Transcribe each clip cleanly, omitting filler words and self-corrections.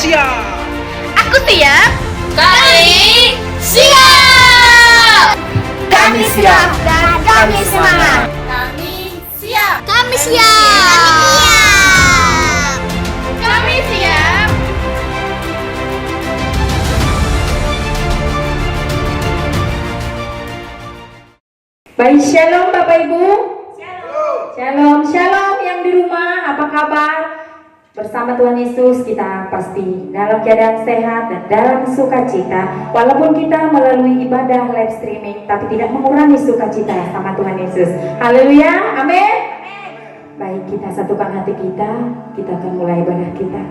siap. Aku siap. Kami siap. Kami siap dan kami semangat. Kami siap. Kami siap. Kami siap. Baik, shalom Bapak Ibu. Shalom yang di rumah, apa kabar? Bersama Tuhan Yesus kita pasti dalam keadaan sehat dan dalam sukacita. Walaupun kita melalui ibadah live streaming, tapi tidak mengurangi sukacita sama Tuhan Yesus. Haleluya, amin. Baik, kita satukan hati kita akan mulai ibadah kita.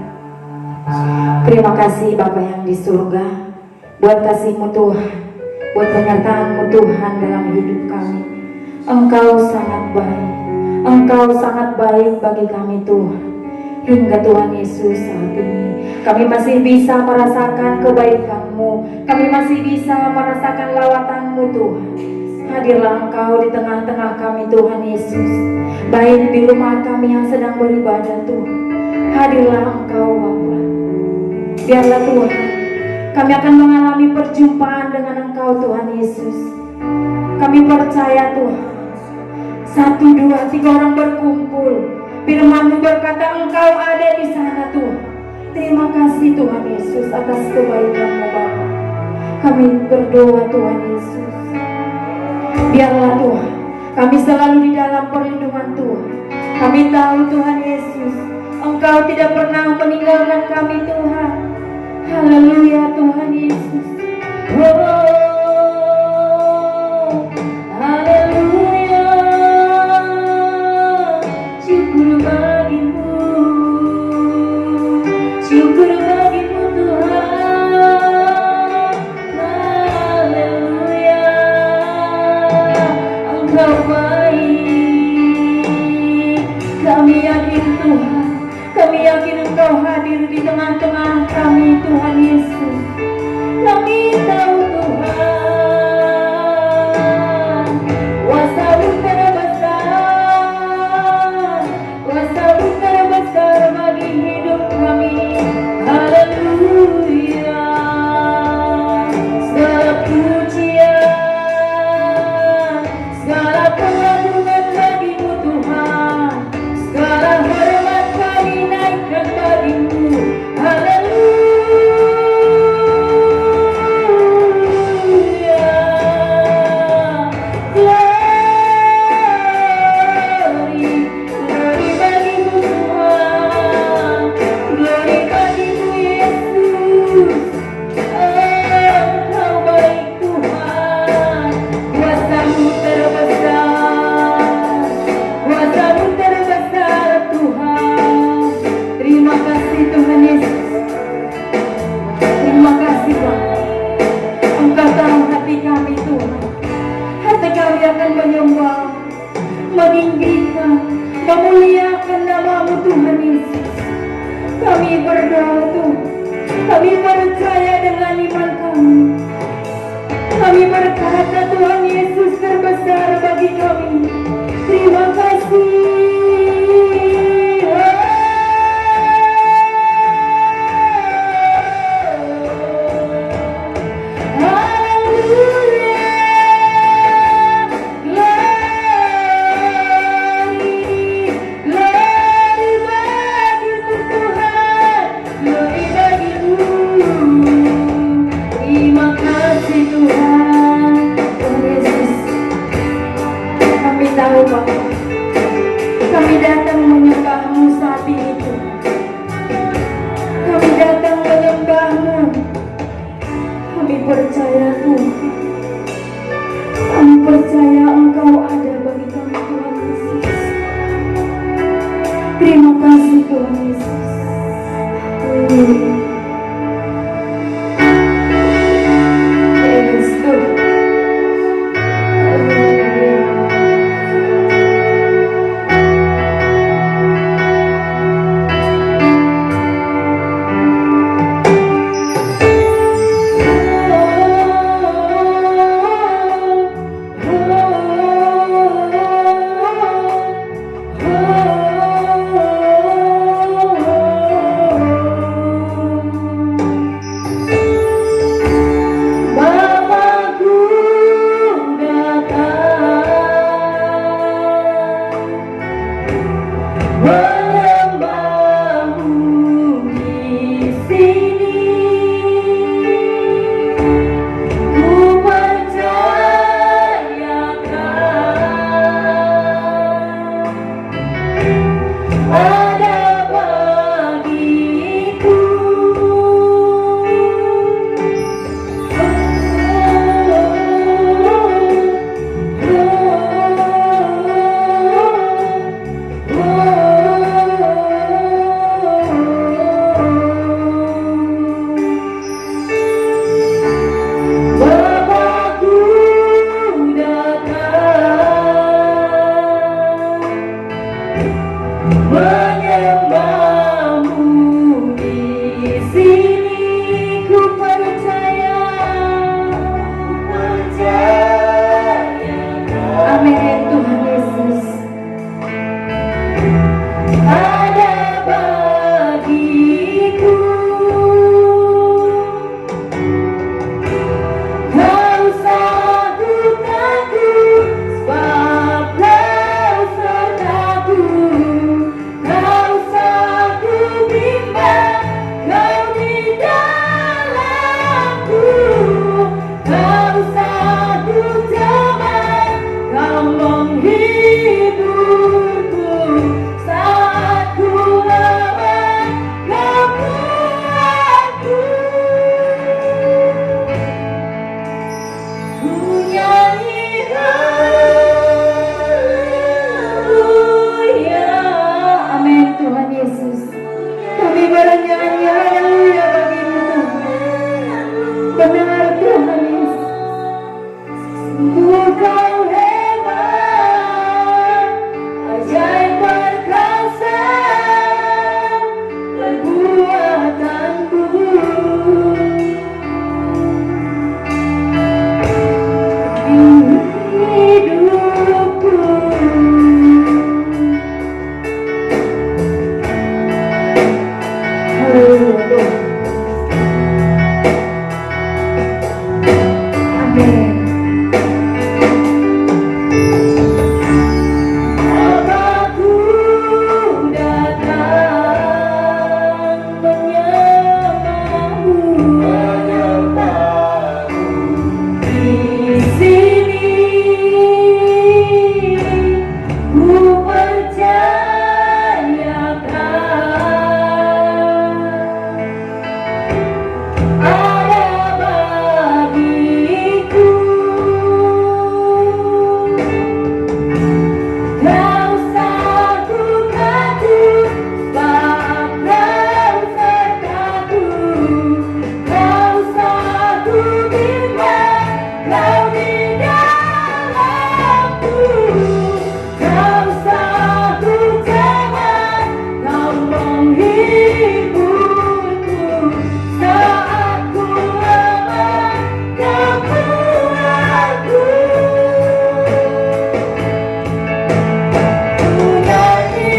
Terima kasih Bapa yang di surga, buat kasih-Mu Tuhan, buat penyertaan-Mu Tuhan dalam hidup kami. Engkau sangat baik, Engkau sangat baik bagi kami Tuhan. Hingga Tuhan Yesus saat ini kami masih bisa merasakan kebaikan-Mu, kami masih bisa merasakan lawatan-Mu Tuhan. Hadirlah Engkau di tengah-tengah kami Tuhan Yesus, baik di rumah kami yang sedang beribadah Tuhan. Hadirlah Engkau Bapa. Biarlah Tuhan, kami akan mengalami perjumpaan dengan Engkau Tuhan Yesus. Kami percaya Tuhan, 1, 2, 3 orang berkumpul, firman-Mu berkata Engkau ada di sana Tuhan. Terima kasih Tuhan Yesus atas kebaikan-Mu Bapa. Kami berdoa Tuhan Yesus, biarlah Tuhan kami selalu di dalam perlindungan Tuhan. Kami tahu Tuhan Yesus, Engkau tidak pernah meninggalkan kami Tuhan. Haleluya Tuhan Yesus. Haleluya. Syukur bagimu, syukur bagimu Tuhan. Haleluya. Engkau baik. Kami yakin Tuhan, kami yakin Engkau hadir di tengah-tengah kami Tuhan Yesus. Kami tahu Tuhan, kuasa-Mu terbesar, kuasa-Mu terbesar bagi hidup kami. Haleluya. Segala pujian, segala pengagungan bagi-Mu Tuhan, segala hormat kami naikkan bagi-Mu. Haleluya. Meninggikan, memuliakan nama-Mu Tuhan Yesus. Kami berdoa Tuhan, kami percaya dengan iman kami. Kami berkata Tuhan Yesus terbesar bagi kami. Terima kasih. Kami datang menyembah-Mu saat ini Tuhan. Kami datang menyembah-Mu. Kami percaya Tuhan, kami percaya Engkau ada bagi kami Tuhan Yesus. Terima kasih Tuhan Yesus. Haleluya. Yes, Tuhan. menyembahmu di sini. Ku percayakan ada bagiku. Bapakku datang menyembahmu di sini. Ku percaya, amin Tuhan Yesus. Ada bagiku. Kau sanggup takut, sebab Kau sertaku. Kau sanggup bimbang, Kau di dalamku. Kau sanggup teman, Kau menghiburku. Saat ku lemah, Kau kuatku. Ku nyanyi haleluya. Amin Tuhan Yesus. Kami bernyanyi haleluya bagi-Mu Tuhan. Benar Tuhan Yesus. Sungguh Kau hebat, ajaib perkasa perbuatanmu. Hidupku. Haleluya Tuhan. Amin. Bapakku datang menyembahmu di sini. Ku percayakan ada bagiku. Kau sanggup takut, sebab Kau sertaku. Kau sanggup bimbang, Kau di dalamku. Kau sanggup teman, Kau menghiburku. Saat ku lemah, Kau kuatku. Ku nyanyi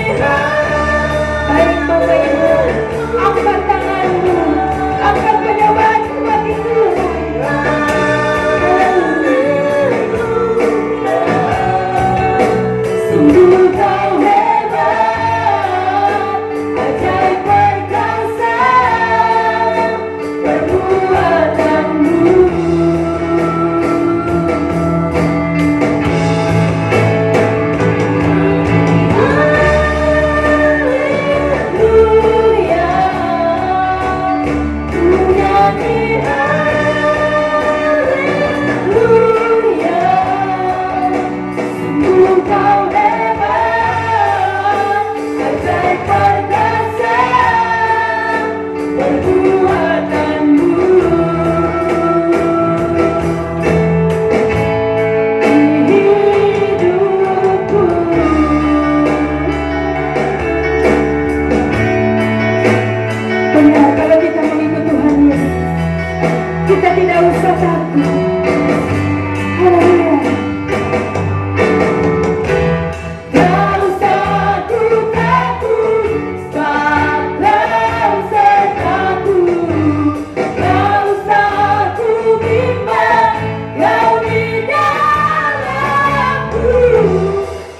baik Bapak Ibu, angkat tanganmu, angkat penyembahanmu bagi Tuhan. Sungguh Kau hebat, ajaib perkasa perbuatanmu. Haleluya. Ku nyanyi haleluya. Sungguh Kau hebat, ajaib perkasa perbuatanmu. Hidupku. Benar, kalau kita mengikut Tuhan Yesus, kita tidak usah takut. Haleluya. Kau sanggup takut, sebab Kau sertaku. Kau sanggup bimbang, Kau di dalamku.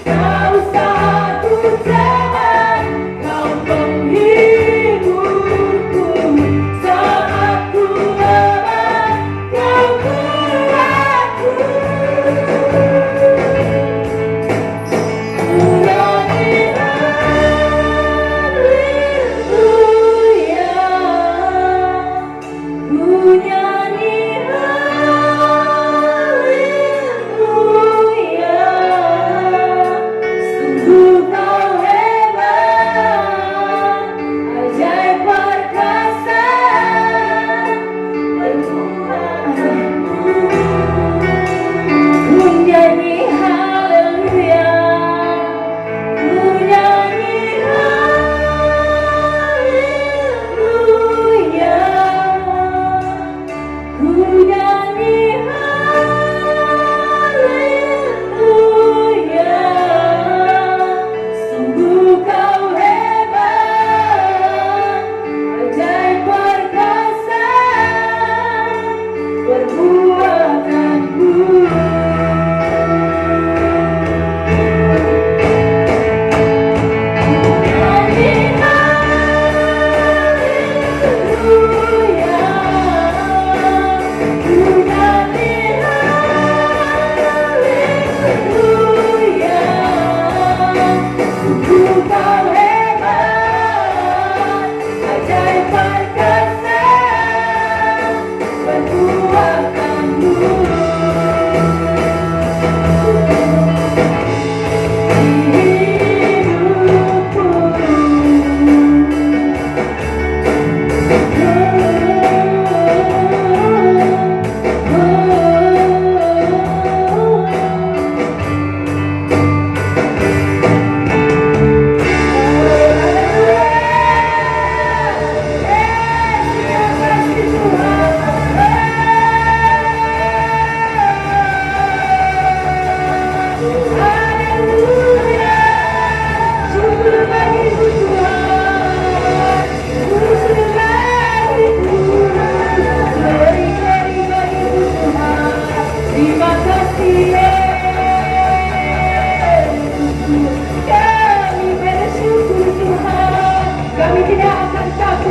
Kau sanggup teman,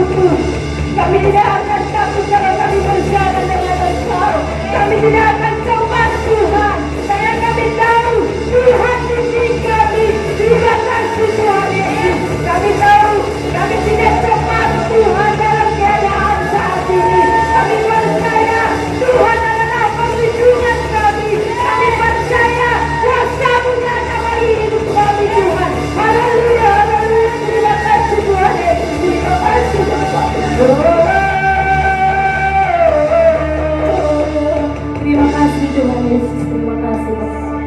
takut Tuhan. Kami tidak akan takut karena kami berjalan dengan Engkau. Kami tidak akan cemas Tuhan, karena kami tahu Tuhan bimbing kami. Terima kasih Tuhan Yesus. Kami tahu kami tidak cemas Tuhan dalam keadaan saat ini. Kami percaya Tuhan adalah perlindungan kami. Kami percaya kuasa-Mu nyata bagi hidup kami Tuhan. Haleluya, haleluya. Terima kasih Tuhan Yesus. Terima kasih Bapak. Terima kasih Tuhan Yesus, terima kasih Bapak.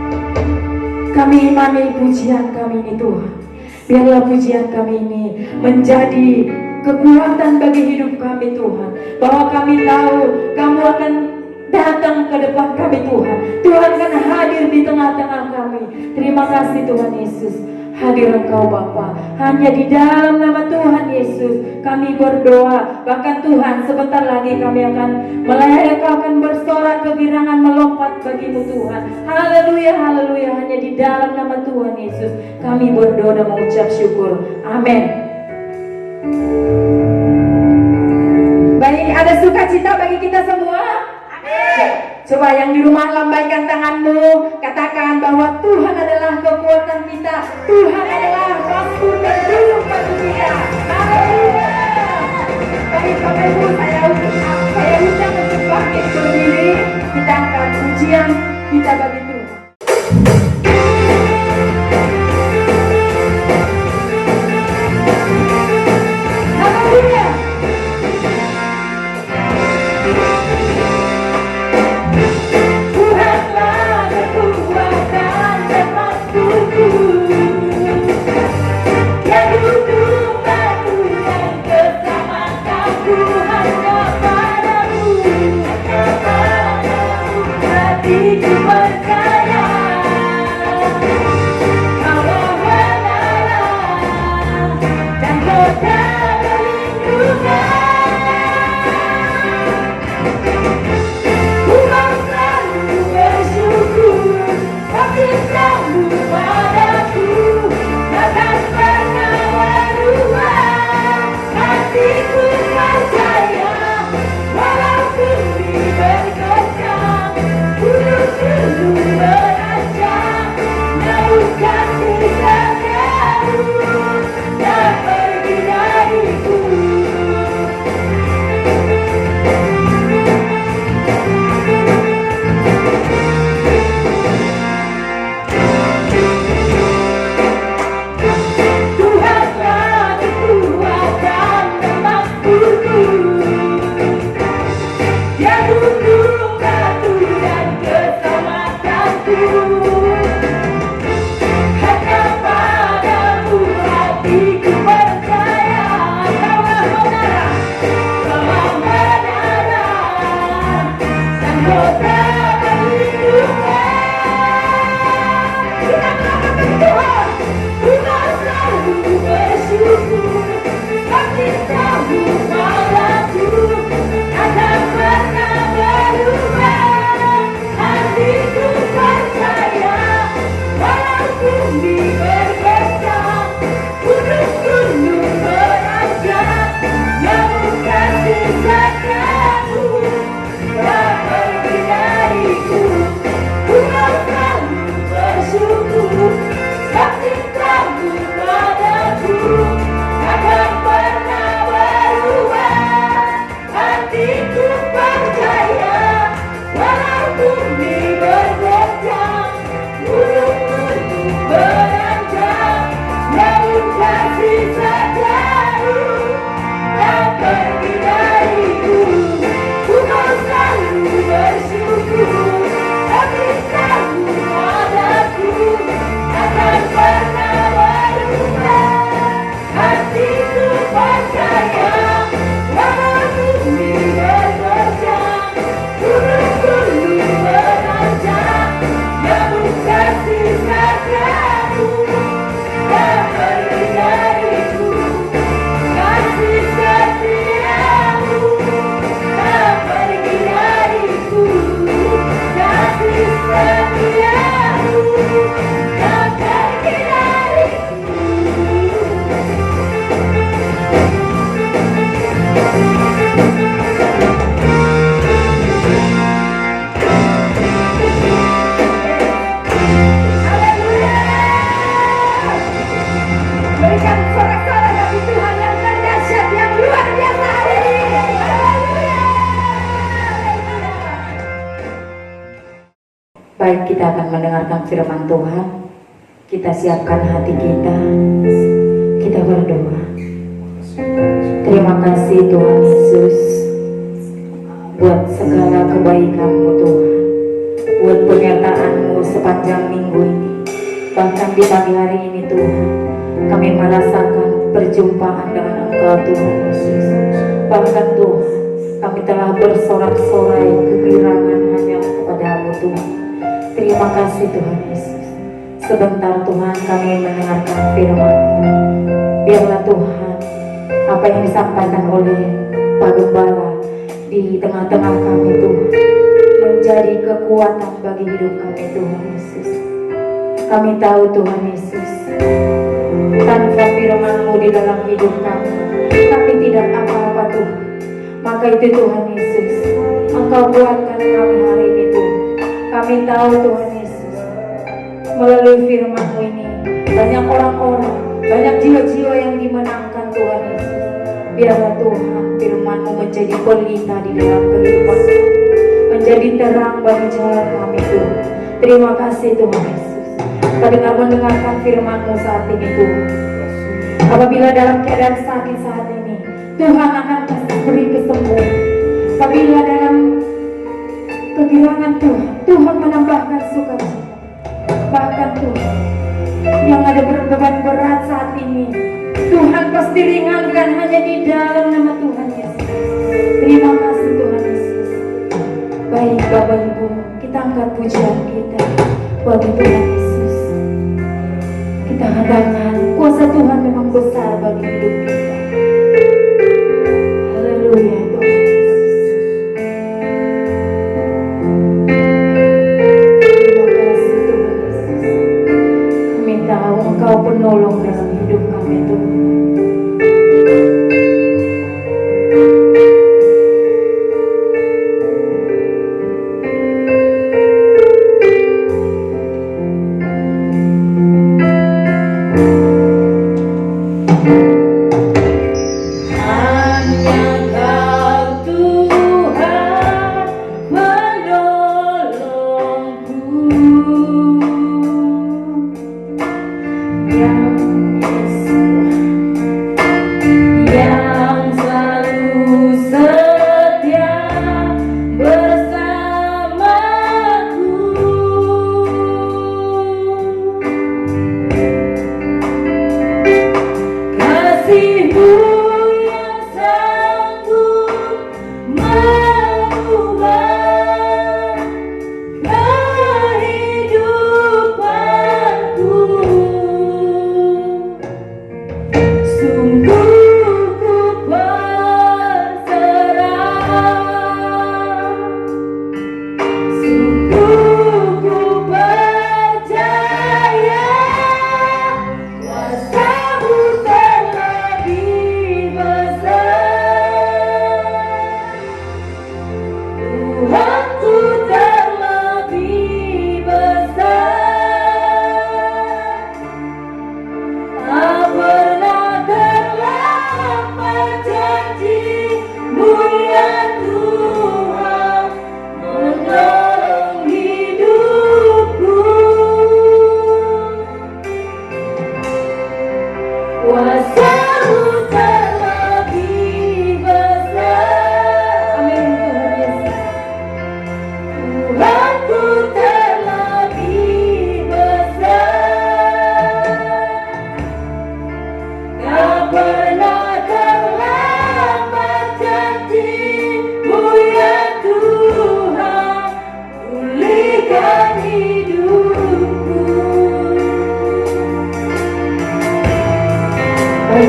Kami imani pujian kami ini Tuhan. Biarlah pujian kami ini menjadi kekuatan bagi hidup kami Tuhan. Bahwa kami tahu Kamu akan datang ke depan kami Tuhan. Tuhan akan hadir di tengah-tengah kami. Terima kasih Tuhan Yesus. Hadir Engkau Bapa. Hanya di dalam nama Tuhan Yesus kami berdoa. Bahkan Tuhan sebentar lagi kami akan melayani, Kau akan bersorak kegirangan melompat bagimu Tuhan. Haleluya, haleluya. Hanya di dalam nama Tuhan Yesus kami berdoa dan mengucap syukur. Amin. Baik, ada sukacita bagi kita semua? Amin. Coba yang di rumah lambaikan tanganmu, katakan bahwa Tuhan adalah kekuatan kita, Tuhan adalah waktu berjuang bagi kita. Haleluya. Baik Bapak Ibu, saya undang untuk bangkit berdiri, kita angkat pujian kita bagi Tuhan. Haleluya. baik kita akan mendengarkan firman Tuhan. Kita siapkan hati kita. Kita berdoa. Terima kasih Tuhan Yesus buat segala kebaikan-Mu Tuhan, buat penyertaan-Mu sepanjang minggu ini. Bahkan di pagi hari ini Tuhan, kami merasakan perjumpaan dengan Engkau Tuhan Yesus. Bahkan Tuhan, kami telah bersorak-sorai kegirangan hanya kepada-Mu Tuhan. Terima kasih Tuhan Yesus. Sebentar Tuhan kami mendengarkan firman-Mu. Biarlah Tuhan, apa yang disampaikan oleh Pak Gembala di tengah-tengah kami Tuhan, menjadi kekuatan bagi hidup kami Tuhan Yesus. Kami tahu Tuhan Yesus, tanpa firman-Mu di dalam hidup kami tidak apa-apa Tuhan. Maka itu Tuhan Yesus, Engkau buatkan kami hari ini Tuhan. Kami tahu Tuhan Yesus, melalui firman-Mu ini banyak orang-orang, banyak jiwa-jiwa yang dimenangkan Tuhan Yesus. Biarlah Tuhan firman-Mu menjadi pelita di dalam kehidupan kami, menjadi terang bagi jalan kami Tuhan. Terima kasih Tuhan Yesus. Kami mendengarkan firman-Mu saat ini Tuhan. Apabila dalam keadaan sakit saat ini, Tuhan akan kasih beri kesembuhan. Apabila dalam kegirangan Tuhan menambahkan sukacita. Bahkan Tuhan, yang ada beban berat saat ini, Tuhan pasti ringankan hanya di dalam nama Tuhan Yesus. Terima kasih Tuhan Yesus. Baik Bapak Ibu, kita angkat pujian kita bagi Tuhan Yesus. Kita katakan kuasa Tuhan memang besar bagi hidup kita. Haleluya Tuhan Yesus. Terima kasih Tuhan Yesus. Kami tahu Engkau penolong dalam hidup kami Tuhan.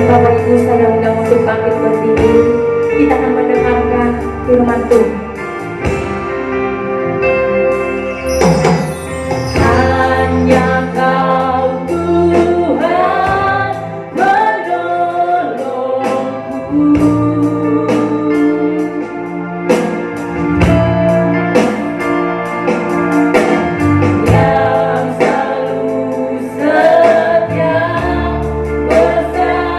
Bapak Ibu saya undang untuk bangkit berdiri. Kita akan mendengarkan firman Tuhan. Hanya Kau Tuhan menolongku, yang selalu setia bersamaku.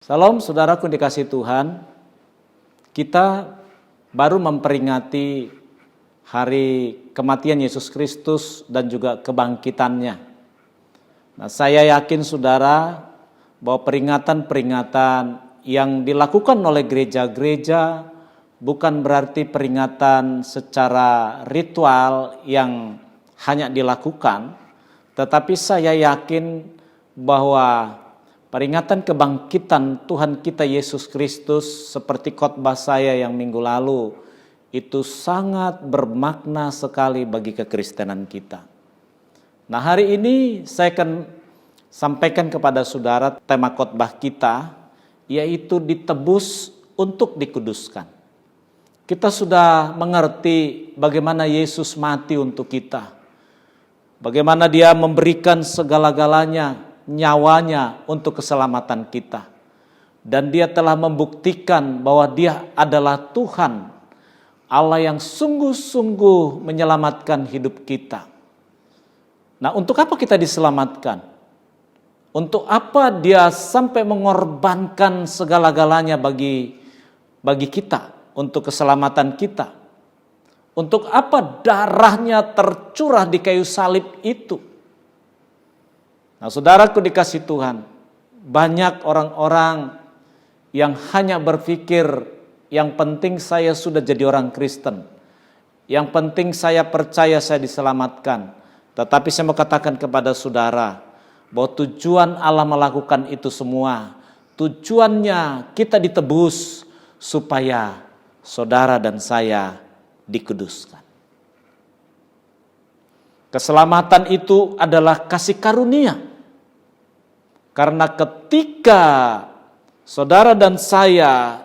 Salam saudaraku dikasih Tuhan, kita baru memperingati hari kematian Yesus Kristus dan juga kebangkitannya. Nah, saya yakin saudara bahwa peringatan-peringatan yang dilakukan oleh gereja-gereja bukan berarti peringatan secara ritual yang hanya dilakukan, tetapi saya yakin bahwa peringatan kebangkitan Tuhan kita Yesus Kristus seperti khotbah saya yang minggu lalu itu sangat bermakna sekali bagi kekristenan kita. Nah, hari ini saya akan sampaikan kepada saudara tema khotbah kita, yaitu ditebus untuk dikuduskan. Kita sudah mengerti bagaimana Yesus mati untuk kita, bagaimana Dia memberikan segala-galanya, nyawanya untuk keselamatan kita. Dan Dia telah membuktikan bahwa Dia adalah Tuhan, Allah yang sungguh-sungguh menyelamatkan hidup kita. Nah, untuk apa kita diselamatkan? Untuk apa Dia sampai mengorbankan segala-galanya bagi kita, untuk keselamatan kita? Untuk apa darahnya tercurah di kayu salib itu? Nah, saudaraku dikasih Tuhan, banyak orang-orang yang hanya berpikir yang penting saya sudah jadi orang Kristen, yang penting saya percaya saya diselamatkan. Tetapi saya mau katakan kepada saudara bahwa tujuan Allah melakukan itu semua, tujuannya kita ditebus supaya saudara dan saya dikuduskan. Keselamatan itu adalah kasih karunia. Karena ketika saudara dan saya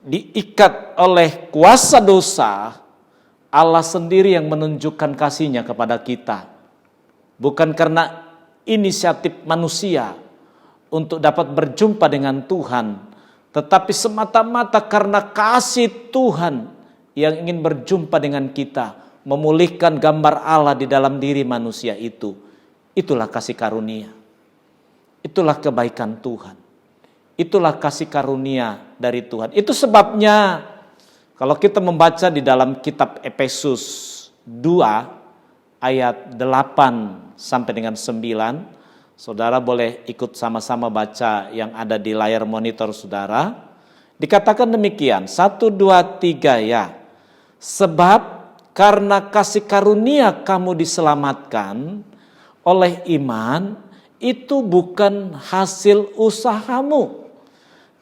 diikat oleh kuasa dosa, Allah sendiri yang menunjukkan kasih-Nya kepada kita. Bukan karena inisiatif manusia untuk dapat berjumpa dengan Tuhan, tetapi semata-mata karena kasih Tuhan yang ingin berjumpa dengan kita, memulihkan gambar Allah di dalam diri manusia itu. Itulah kasih karunia. Itulah kebaikan Tuhan. Itulah kasih karunia dari Tuhan. Itu sebabnya kalau kita membaca di dalam kitab Efesus 2 ayat 8 sampai dengan 9, saudara boleh ikut sama-sama baca yang ada di layar monitor saudara. Dikatakan demikian, 1, 2, 3 ya. Sebab karena kasih karunia kamu diselamatkan oleh iman, itu bukan hasil usahamu,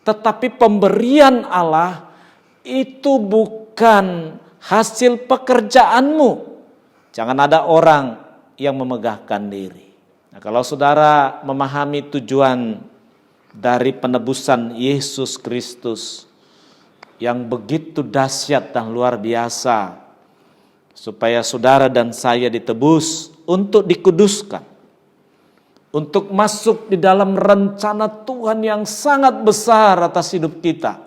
tetapi pemberian Allah. Itu bukan hasil pekerjaanmu. Jangan ada orang yang memegahkan diri. Nah, kalau saudara memahami tujuan dari penebusan Yesus Kristus yang begitu dahsyat dan luar biasa, supaya saudara dan saya ditebus untuk dikuduskan, untuk masuk di dalam rencana Tuhan yang sangat besar atas hidup kita,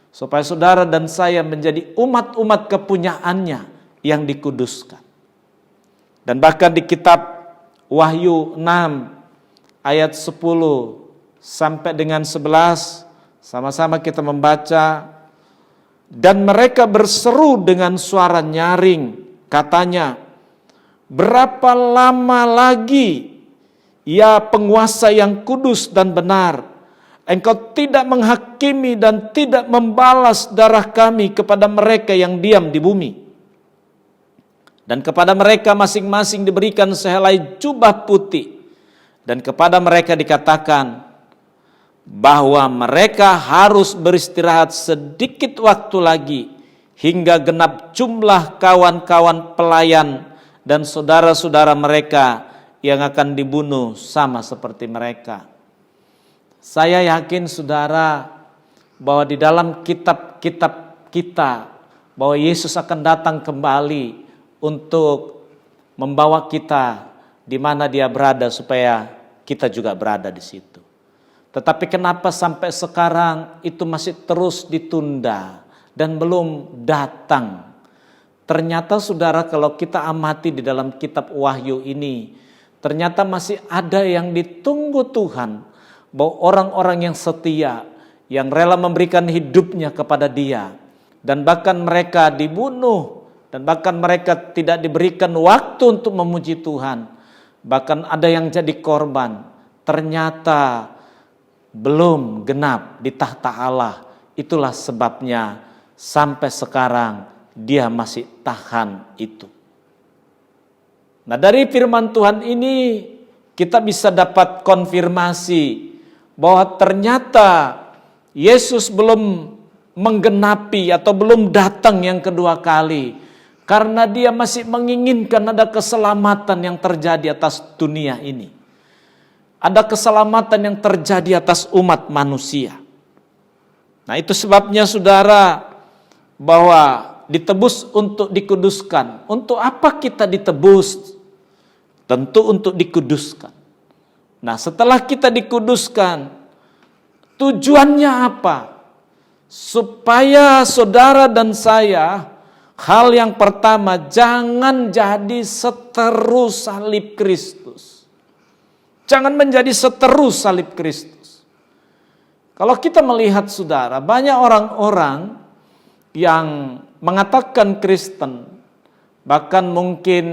supaya saudara dan saya menjadi umat-umat kepunyaannya yang dikuduskan. Dan bahkan di kitab Wahyu 6 ayat 10 sampai dengan 11, sama-sama kita membaca. Dan mereka berseru dengan suara nyaring, katanya, berapa lama lagi, ya penguasa yang kudus dan benar, engkau tidak menghakimi dan tidak membalas darah kami kepada mereka yang diam di bumi. Dan kepada mereka masing-masing diberikan sehelai jubah putih. Dan kepada mereka dikatakan bahwa mereka harus beristirahat sedikit waktu lagi hingga genap jumlah kawan-kawan pelayan dan saudara-saudara mereka yang akan dibunuh sama seperti mereka. Saya yakin saudara bahwa di dalam kitab-kitab kita bahwa Yesus akan datang kembali untuk membawa kita di mana Dia berada supaya kita juga berada di situ. Tetapi kenapa sampai sekarang itu masih terus ditunda dan belum datang? Ternyata saudara, kalau kita amati di dalam kitab Wahyu ini, ternyata masih ada yang ditunggu Tuhan, bahwa orang-orang yang setia, yang rela memberikan hidupnya kepada Dia, dan bahkan mereka dibunuh, dan bahkan mereka tidak diberikan waktu untuk memuji Tuhan, bahkan ada yang jadi korban, ternyata belum genap di tahta Allah. Itulah sebabnya sampai sekarang Dia masih tahan itu. Nah, dari firman Tuhan ini kita bisa dapat konfirmasi bahwa ternyata Yesus belum menggenapi atau belum datang yang kedua kali, karena Dia masih menginginkan ada keselamatan yang terjadi atas dunia ini. Ada keselamatan yang terjadi atas umat manusia. Nah, itu sebabnya saudara, bahwa ditebus untuk dikuduskan. Untuk apa kita ditebus? Tentu untuk dikuduskan. Nah, setelah kita dikuduskan, tujuannya apa? Supaya saudara dan saya, hal yang pertama, jangan jadi seteru salib Kristus. Jangan menjadi seteru salib Kristus. Kalau kita melihat saudara, banyak orang-orang yang mengatakan Kristen, bahkan mungkin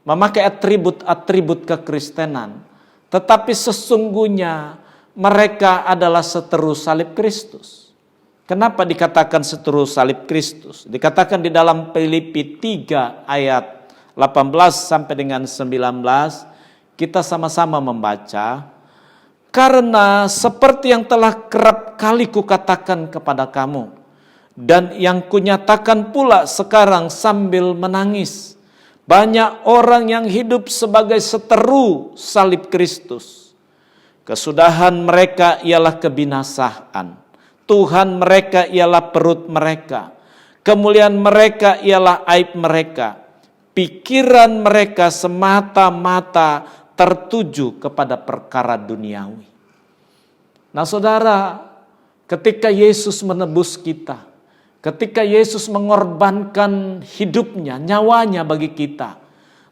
memakai atribut-atribut kekristenan, tetapi sesungguhnya mereka adalah seteru salib Kristus. Kenapa dikatakan seteru salib Kristus? Dikatakan di dalam Filipi 3 ayat 18 sampai dengan 19, kita sama-sama membaca, karena seperti yang telah kerap kali kukatakan kepada kamu, dan yang kunyatakan pula sekarang sambil menangis, banyak orang yang hidup sebagai seteru salib Kristus. Kesudahan mereka ialah kebinasaan. Tuhan mereka ialah perut mereka. Kemuliaan mereka ialah aib mereka. Pikiran mereka semata-mata tertuju kepada perkara duniawi. Nah saudara, ketika Yesus menebus kita, ketika Yesus mengorbankan hidupnya, nyawanya bagi kita,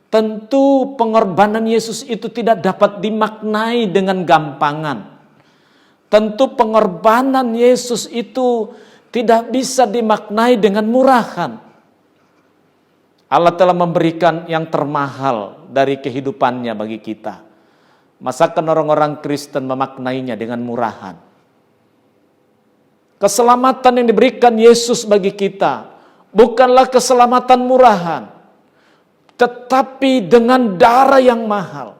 tentu pengorbanan Yesus itu tidak dapat dimaknai dengan gampangan. Tentu pengorbanan Yesus itu tidak bisa dimaknai dengan murahan. Allah telah memberikan yang termahal dari kehidupannya bagi kita. Masakan orang-orang Kristen memaknainya dengan murahan? Keselamatan yang diberikan Yesus bagi kita bukanlah keselamatan murahan, tetapi dengan darah yang mahal.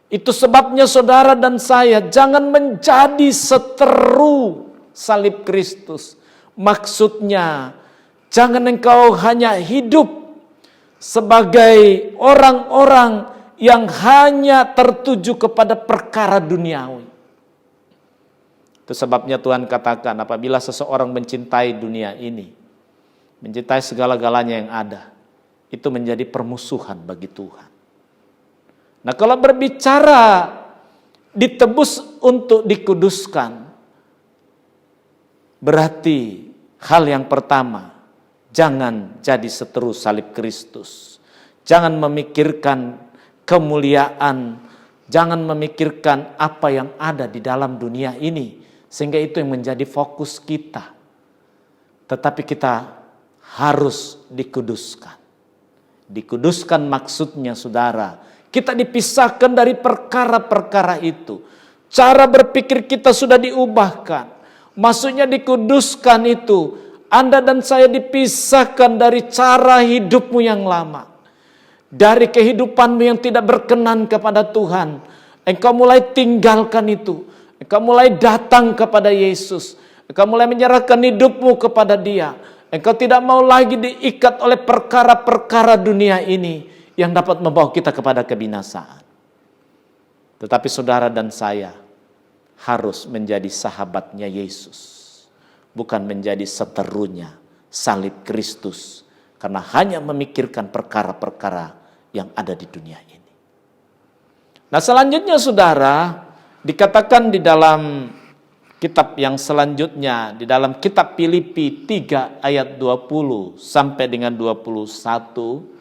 Itu sebabnya saudara dan saya jangan menjadi seteru salib Kristus. Maksudnya Jangan engkau hanya hidup sebagai orang-orang yang hanya tertuju kepada perkara duniawi. Itu sebabnya Tuhan katakan, apabila seseorang mencintai dunia ini, mencintai segala-galanya yang ada, itu menjadi permusuhan bagi Tuhan. Nah, kalau berbicara ditebus untuk dikuduskan, berarti hal yang pertama, jangan jadi seteru salib Kristus. Jangan memikirkan kemuliaan, jangan memikirkan apa yang ada di dalam dunia ini, sehingga itu yang menjadi fokus kita. Tetapi kita harus dikuduskan. Dikuduskan maksudnya, saudara, kita dipisahkan dari perkara-perkara itu. Cara berpikir kita sudah diubahkan. Maksudnya dikuduskan itu, Anda dan saya dipisahkan dari cara hidupmu yang lama. Dari kehidupanmu yang tidak berkenan kepada Tuhan. Engkau mulai tinggalkan itu. Engkau mulai datang kepada Yesus. Engkau mulai menyerahkan hidupmu kepada Dia. Engkau tidak mau lagi diikat oleh perkara-perkara dunia ini yang dapat membawa kita kepada kebinasaan. Tetapi saudara dan saya harus menjadi sahabatnya Yesus. Bukan menjadi seterunya salib Kristus. Karena hanya memikirkan perkara-perkara yang ada di dunia ini. Nah, selanjutnya saudara, dikatakan di dalam kitab yang selanjutnya, di dalam kitab Filipi 3 ayat 20 sampai dengan 21.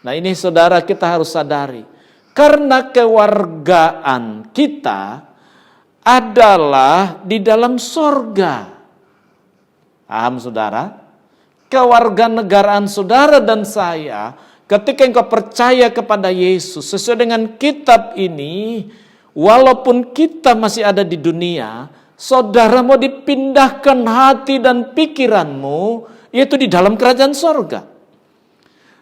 Nah, ini saudara kita harus sadari. Karena kewargaan kita adalah di dalam sorga. Paham saudara? Kewarganegaraan saudara dan saya, ketika engkau percaya kepada Yesus, sesuai dengan kitab ini, walaupun kita masih ada di dunia, saudara mau dipindahkan hati dan pikiranmu, yaitu di dalam kerajaan sorga.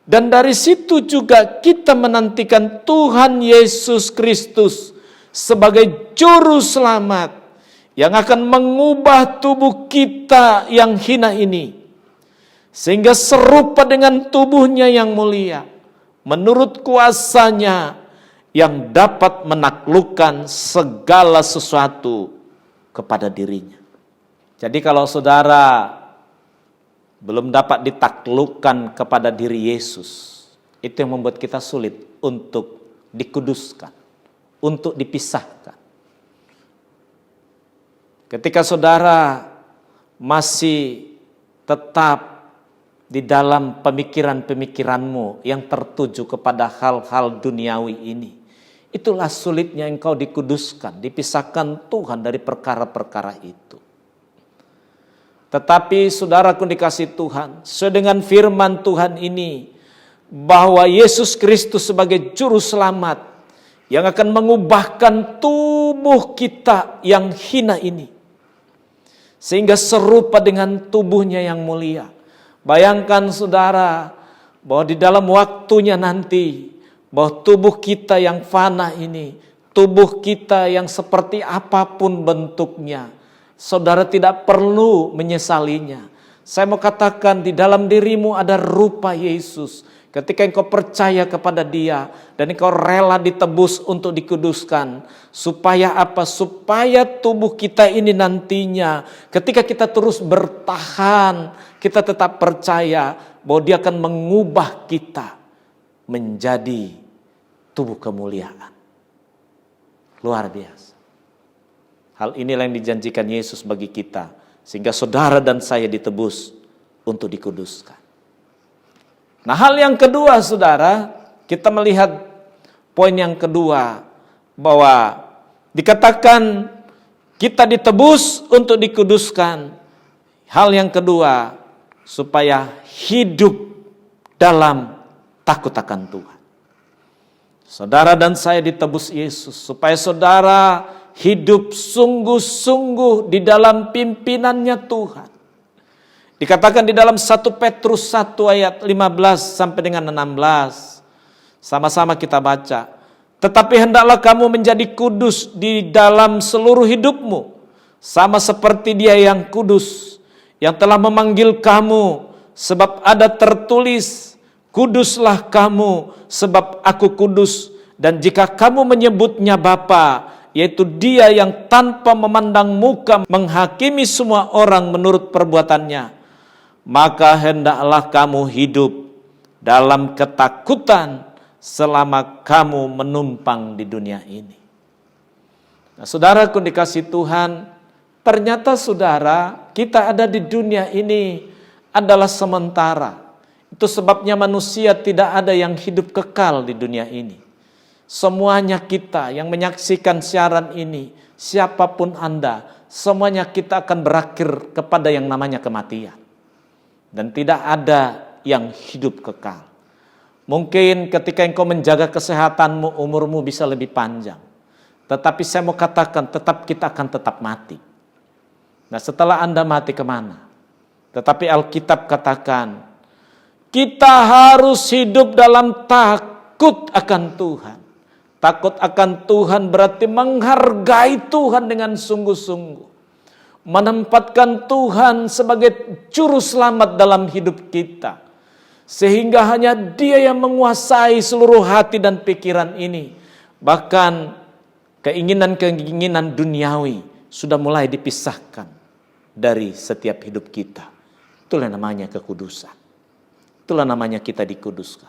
Dan dari situ juga kita menantikan Tuhan Yesus Kristus sebagai juru selamat yang akan mengubah tubuh kita yang hina ini sehingga serupa dengan tubuhnya yang mulia menurut kuasanya yang dapat menaklukkan segala sesuatu kepada dirinya. Jadi kalau saudara belum dapat ditaklukkan kepada diri Yesus, itu yang membuat kita sulit untuk dikuduskan, untuk dipisahkan. Ketika saudara masih tetap di dalam pemikiran-pemikiranmu yang tertuju kepada hal-hal duniawi ini, itulah sulitnya engkau dikuduskan, dipisahkan Tuhan dari perkara-perkara itu. Tetapi saudaraku dikasih Tuhan, sesuai dengan firman Tuhan ini, bahwa Yesus Kristus sebagai juru selamat yang akan mengubahkan tubuh kita yang hina ini sehingga serupa dengan tubuhnya yang mulia. Bayangkan saudara, bahwa di dalam waktunya nanti, bahwa tubuh kita yang fana ini, tubuh kita yang seperti apapun bentuknya, saudara tidak perlu menyesalinya. Saya mau katakan, di dalam dirimu ada rupa Yesus. Ketika engkau percaya kepada Dia dan engkau rela ditebus untuk dikuduskan, supaya apa? Supaya tubuh kita ini nantinya ketika kita terus bertahan, kita tetap percaya bahwa Dia akan mengubah kita menjadi tubuh kemuliaan. Luar biasa. Hal inilah yang dijanjikan Yesus bagi kita, sehingga saudara dan saya ditebus untuk dikuduskan. Nah, hal yang kedua saudara, kita melihat poin yang kedua, bahwa dikatakan kita ditebus untuk dikuduskan. Hal yang kedua, supaya hidup dalam takut akan Tuhan. Saudara dan saya ditebus Yesus, supaya saudara hidup sungguh-sungguh di dalam pimpinannya Tuhan. Dikatakan di dalam 1 Petrus 1 ayat 15 sampai dengan 16. Sama-sama kita baca. Tetapi hendaklah kamu menjadi kudus di dalam seluruh hidupmu, sama seperti Dia yang kudus, yang telah memanggil kamu sebab ada tertulis, kuduslah kamu, sebab aku kudus. Dan jika kamu menyebutnya Bapa, yaitu Dia yang tanpa memandang muka menghakimi semua orang menurut perbuatannya, maka hendaklah kamu hidup dalam ketakutan selama kamu menumpang di dunia ini. Nah, saudaraku dikasih Tuhan, ternyata saudara, kita ada di dunia ini adalah sementara. Itu sebabnya manusia tidak ada yang hidup kekal di dunia ini. Semuanya kita yang menyaksikan siaran ini, siapapun Anda, semuanya kita akan berakhir kepada yang namanya kematian. Dan tidak ada yang hidup kekal. Mungkin ketika engkau menjaga kesehatanmu, umurmu bisa lebih panjang. Tetapi saya mau katakan, kita akan tetap mati. Nah, setelah Anda mati kemana? Tetapi Alkitab katakan, kita harus hidup dalam takut akan Tuhan. Takut akan Tuhan berarti menghargai Tuhan dengan sungguh-sungguh. Menempatkan Tuhan sebagai juru selamat dalam hidup kita. Sehingga hanya Dia yang menguasai seluruh hati dan pikiran ini. Bahkan keinginan-keinginan duniawi sudah mulai dipisahkan dari setiap hidup kita. Itulah namanya kekudusan. Itulah namanya kita dikuduskan.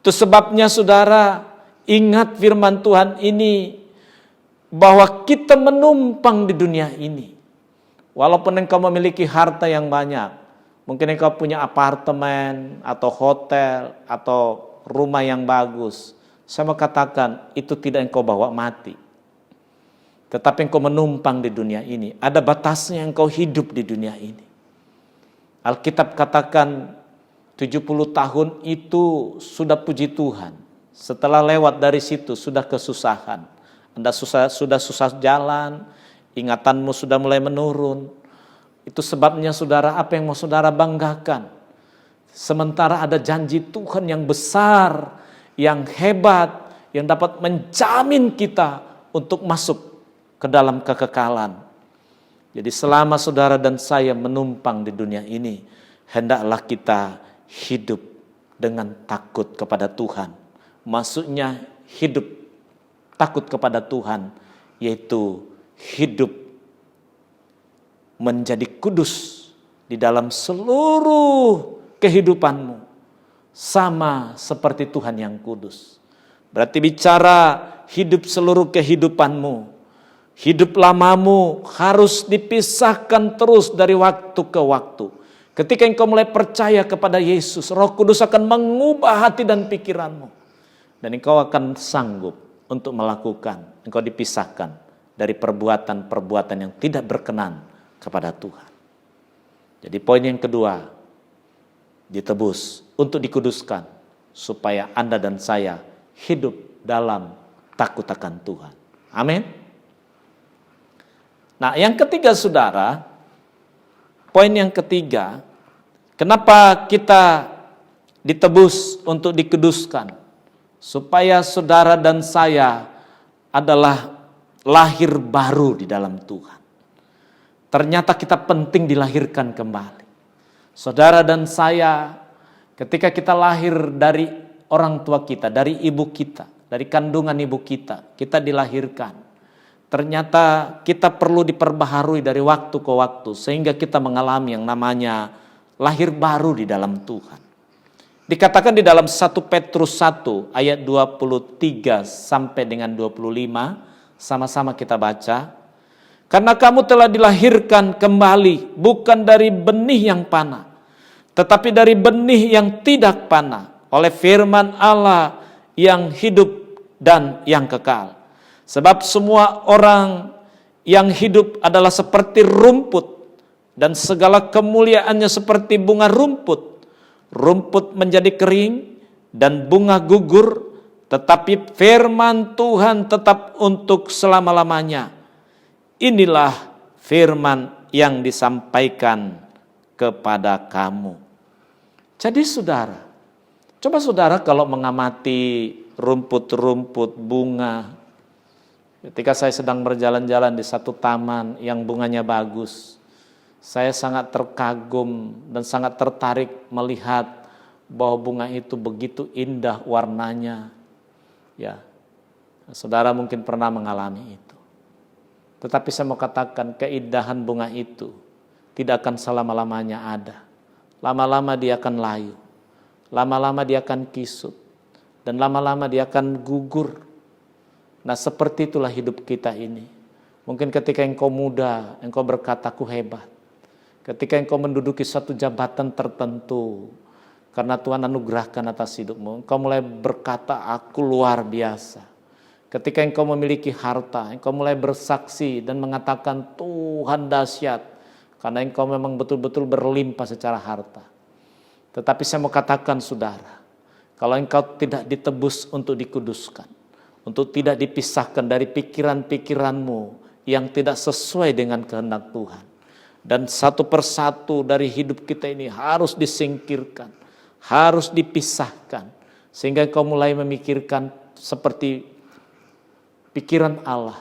Itu sebabnya saudara, ingat firman Tuhan ini, bahwa kita menumpang di dunia ini. Walaupun engkau memiliki harta yang banyak, mungkin engkau punya apartemen, atau hotel, atau rumah yang bagus. Saya mau katakan, itu tidak engkau bawa mati. Tetapi engkau menumpang di dunia ini. Ada batasnya engkau hidup di dunia ini. Alkitab katakan 70 tahun itu sudah puji Tuhan. Setelah lewat dari situ sudah kesusahan. Anda sudah susah jalan, ingatanmu sudah mulai menurun. Itu sebabnya saudara, apa yang mau saudara banggakan? Sementara ada janji Tuhan yang besar, yang hebat, yang dapat menjamin kita untuk masuk ke dalam kekekalan. Jadi selama saudara dan saya menumpang di dunia ini, hendaklah kita hidup dengan takut kepada Tuhan. Maksudnya hidup takut kepada Tuhan, yaitu hidup menjadi kudus di dalam seluruh kehidupanmu, sama seperti Tuhan yang kudus. Berarti bicara hidup seluruh kehidupanmu, hidup lamamu harus dipisahkan terus dari waktu ke waktu. Ketika engkau mulai percaya kepada Yesus, Roh Kudus akan mengubah hati dan pikiranmu, dan engkau akan sanggup untuk melakukan, engkau dipisahkan dari perbuatan-perbuatan yang tidak berkenan kepada Tuhan. Jadi poin yang kedua, ditebus untuk dikuduskan, supaya Anda dan saya hidup dalam takut akan Tuhan. Amin. Nah, yang ketiga saudara, poin yang ketiga, kenapa kita ditebus untuk dikuduskan? Supaya saudara dan saya adalah lahir baru di dalam Tuhan. Ternyata kita penting dilahirkan kembali. Saudara dan saya, ketika kita lahir dari orang tua kita, dari ibu kita, dari kandungan ibu kita dilahirkan. Ternyata kita perlu diperbaharui dari waktu ke waktu, sehingga kita mengalami yang namanya lahir baru di dalam Tuhan. Dikatakan di dalam 1 Petrus 1 ayat 23 sampai dengan 25, sama-sama kita baca. Karena kamu telah dilahirkan kembali, bukan dari benih yang panah, tetapi dari benih yang tidak panah, oleh firman Allah yang hidup dan yang kekal. Sebab semua orang yang hidup adalah seperti rumput, dan segala kemuliaannya seperti bunga rumput. Rumput menjadi kering dan bunga gugur, tetapi firman Tuhan tetap untuk selama-lamanya. Inilah firman yang disampaikan kepada kamu. Jadi saudara, coba saudara kalau mengamati rumput-rumput bunga. Ketika saya sedang berjalan-jalan di satu taman yang bunganya bagus, Saya sangat terkagum dan sangat tertarik melihat bahwa bunga itu begitu indah warnanya. Ya, saudara mungkin pernah mengalami itu. Tetapi saya mau katakan keindahan bunga itu tidak akan selama-lamanya ada. Lama-lama dia akan layu. Lama-lama dia akan kisut. Dan lama-lama dia akan gugur. Nah, seperti itulah hidup kita ini. Mungkin ketika engkau muda, engkau berkata, aku hebat. Ketika engkau menduduki suatu jabatan tertentu, karena Tuhan anugerahkan atas hidupmu, engkau mulai berkata, aku luar biasa. Ketika engkau memiliki harta, engkau mulai bersaksi dan mengatakan, Tuhan dahsyat. Karena engkau memang betul-betul berlimpah secara harta. Tetapi saya mau katakan saudara, kalau engkau tidak ditebus untuk dikuduskan, untuk tidak dipisahkan dari pikiran-pikiranmu yang tidak sesuai dengan kehendak Tuhan. Dan satu persatu dari hidup kita ini harus disingkirkan, harus dipisahkan. Sehingga engkau mulai memikirkan seperti pikiran Allah.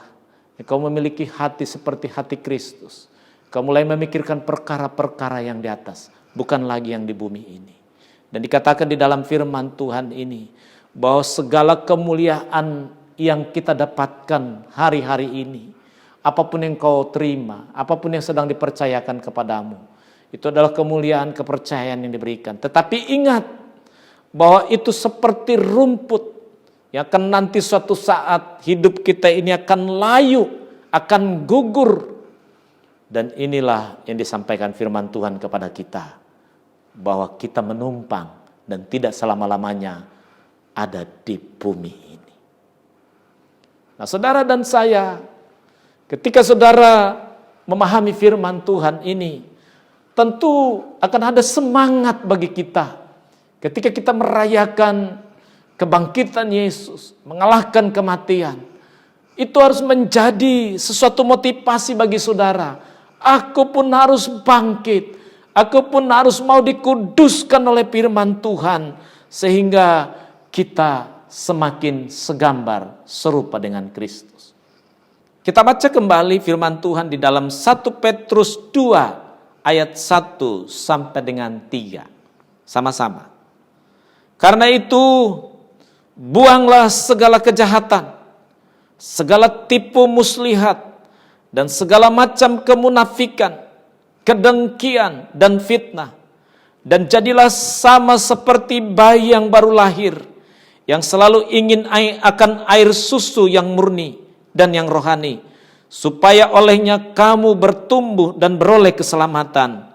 Engkau memiliki hati seperti hati Kristus. Engkau mulai memikirkan perkara-perkara yang di atas, bukan lagi yang di bumi ini. Dan dikatakan di dalam firman Tuhan ini, bahwa segala kemuliaan yang kita dapatkan hari-hari ini, apapun yang kau terima, apapun yang sedang dipercayakan kepadamu, itu adalah kemuliaan kepercayaan yang diberikan. Tetapi ingat bahwa itu seperti rumput yang akan nanti suatu saat hidup kita ini akan layu, akan gugur. Dan inilah yang disampaikan firman Tuhan kepada kita, bahwa kita menumpang dan tidak selama-lamanya ada di bumi ini. Nah, saudara dan saya, ketika saudara memahami firman Tuhan ini, tentu akan ada semangat bagi kita. Ketika kita merayakan kebangkitan Yesus, mengalahkan kematian, itu harus menjadi sesuatu motivasi bagi saudara. Aku pun harus bangkit, aku pun harus mau dikuduskan oleh firman Tuhan, sehingga kita semakin segambar serupa dengan Kristus. Kita baca kembali firman Tuhan di dalam 1 Petrus 2 ayat 1 sampai dengan 3. Sama-sama. Karena itu, buanglah segala kejahatan, segala tipu muslihat, dan segala macam kemunafikan, kedengkian, dan fitnah. Dan jadilah sama seperti bayi yang baru lahir, yang selalu ingin akan air susu yang murni dan yang rohani, supaya olehnya kamu bertumbuh dan beroleh keselamatan,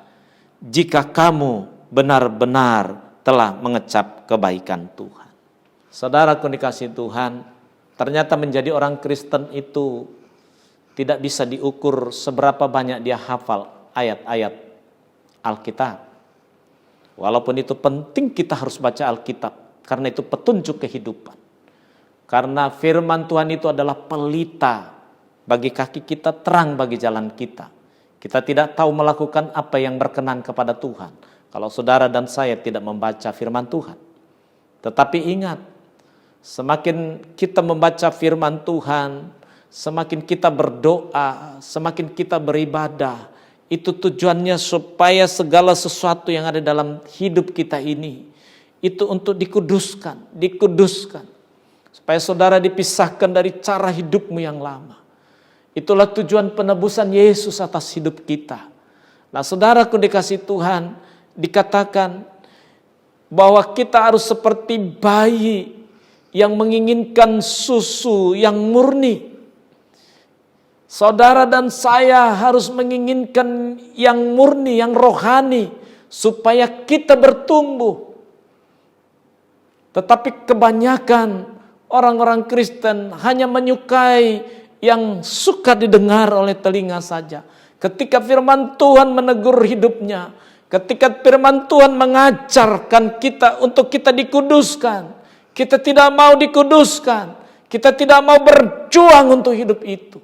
jika kamu benar-benar telah mengecap kebaikan Tuhan. Saudaraku dikasihi Tuhan, ternyata menjadi orang Kristen itu tidak bisa diukur seberapa banyak dia hafal ayat-ayat Alkitab. Walaupun itu penting, kita harus baca Alkitab, karena itu petunjuk kehidupan. Karena firman Tuhan itu adalah pelita bagi kaki kita, terang bagi jalan kita. Kita tidak tahu melakukan apa yang berkenan kepada Tuhan kalau saudara dan saya tidak membaca firman Tuhan. Tetapi ingat, semakin kita membaca firman Tuhan, semakin kita berdoa, semakin kita beribadah, itu tujuannya supaya segala sesuatu yang ada dalam hidup kita ini, itu untuk dikuduskan. Supaya saudara dipisahkan dari cara hidupmu yang lama. Itulah tujuan penebusan Yesus atas hidup kita. Nah, saudaraku dikasihi Tuhan, dikatakan bahwa kita harus seperti bayi yang menginginkan susu yang murni. Saudara dan saya harus menginginkan yang murni, yang rohani, supaya kita bertumbuh. Tetapi kebanyakan orang-orang Kristen hanya menyukai yang suka didengar oleh telinga saja. Ketika firman Tuhan menegur hidupnya, ketika firman Tuhan mengajarkan kita untuk kita dikuduskan, kita tidak mau dikuduskan, kita tidak mau berjuang untuk hidup itu.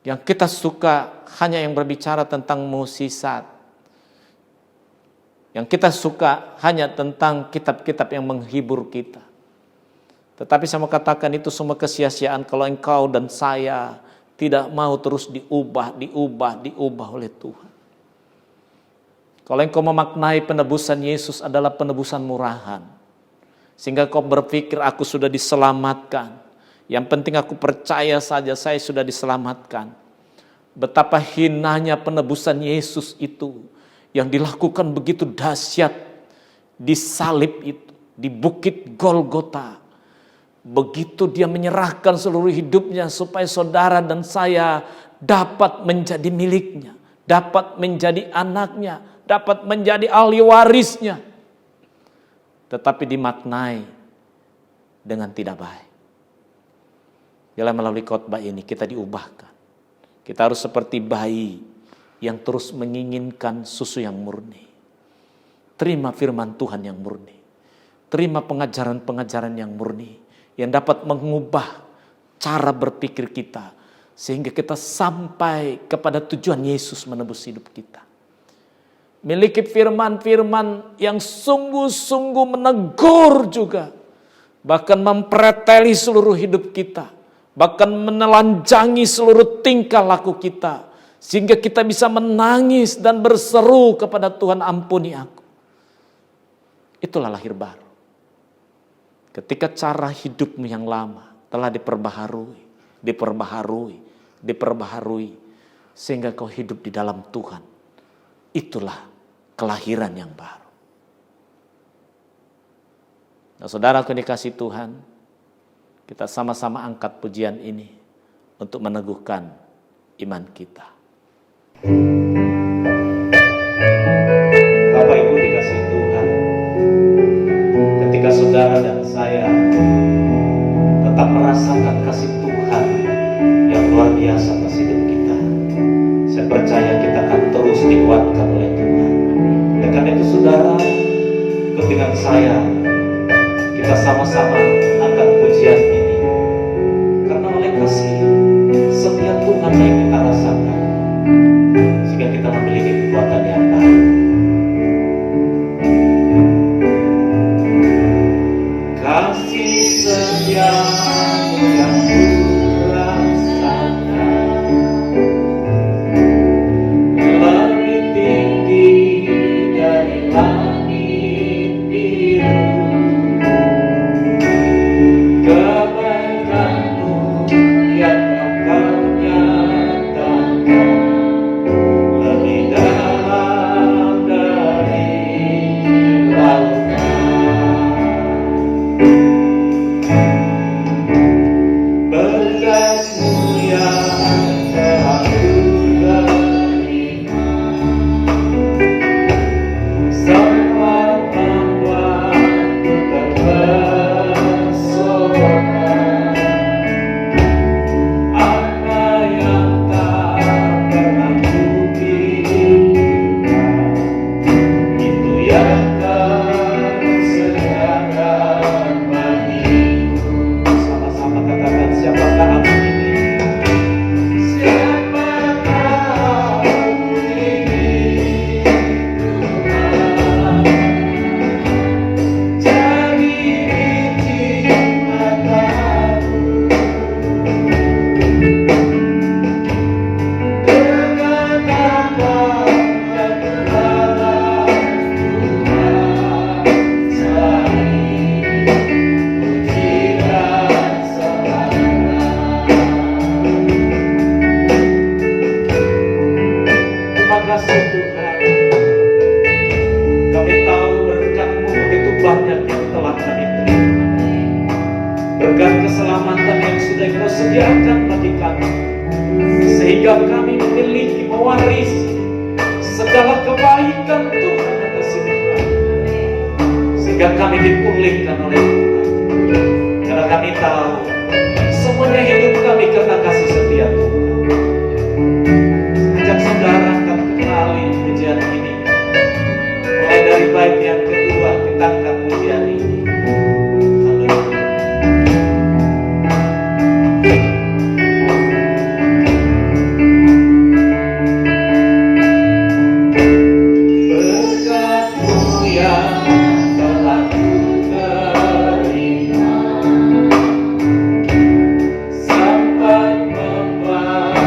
Yang kita suka hanya yang berbicara tentang mukjizat. Yang kita suka hanya tentang kitab-kitab yang menghibur kita. Tetapi saya mau katakan itu semua kesia-siaan kalau engkau dan saya tidak mau terus diubah oleh Tuhan. Kalau engkau memaknai penebusan Yesus adalah penebusan murahan, sehingga kau berpikir aku sudah diselamatkan, yang penting aku percaya saja saya sudah diselamatkan. Betapa hinanya penebusan Yesus itu yang dilakukan begitu dahsyat di salib itu, di bukit Golgota. Begitu dia menyerahkan seluruh hidupnya supaya saudara dan saya dapat menjadi miliknya, dapat menjadi anaknya, dapat menjadi ahli warisnya. Tetapi dimaknai dengan tidak baik. Dalam melalui khotbah ini kita diubahkan. Kita harus seperti bayi yang terus menginginkan susu yang murni. Terima firman Tuhan yang murni. Terima pengajaran-pengajaran yang murni, yang dapat mengubah cara berpikir kita, sehingga kita sampai kepada tujuan Yesus menebus hidup kita. Miliki firman-firman yang sungguh-sungguh menegur juga, bahkan mempreteli seluruh hidup kita, bahkan menelanjangi seluruh tingkah laku kita, sehingga kita bisa menangis dan berseru kepada Tuhan, ampuni aku. Itulah lahir baru. Ketika cara hidupmu yang lama telah diperbaharui, sehingga kau hidup di dalam Tuhan. Itulah kelahiran yang baru. Nah, saudaraku dikasih Tuhan, kita sama-sama angkat pujian ini untuk meneguhkan iman kita. Bapak Ibu dikasih Tuhan, ketika saudara dan saya tetap merasakan kasih Tuhan yang luar biasa atas hidup kita, saya percaya kita akan terus dikuatkan oleh Tuhan. Dan karena itu saudara, dengan saya, kita sama-sama angkat pujian ini, karena oleh kasih setia Tuhan yang kita rasakan, sehingga kita memiliki kekuatan yang baru. Kasih setiamu yang kurasakan lebih tinggi dari langit biru. Kebaikanmu yang kau nyatakan lebih dalam dari lautan. Berkat-Mu yang telah Ku terima, semua membuatku terpesona. Apa yang tak pernah kupikirkan, itu yang Kau sediakan bagiku. Sama-sama katakan, siapakah aku ini? Siapakah aku ini, Tuhan? Jadi biji mataku, dengan apa yang kubalas Tuhan, selain pujian selama. Terima kasih Tuhan, kami tahu berkat-Mu begitu banyak yang telah kami terima. Berkat keselamatan yang sudah Kau sediakan bagi kami, sehingga kami memiliki, mewarisi segala kebaikan Tuhan atas hidup kami, sehingga kami dipulihkan oleh Tuhan. Karena kami tahu semuanya hidup kami karena kasih setia Tuhan. Ajak saudara akan kenali pujian ini. Mulai dari bait yang kedua kita angkat pujian ini. Haleluya. Berkat-Mu yang telah Ku terima, sampai membuat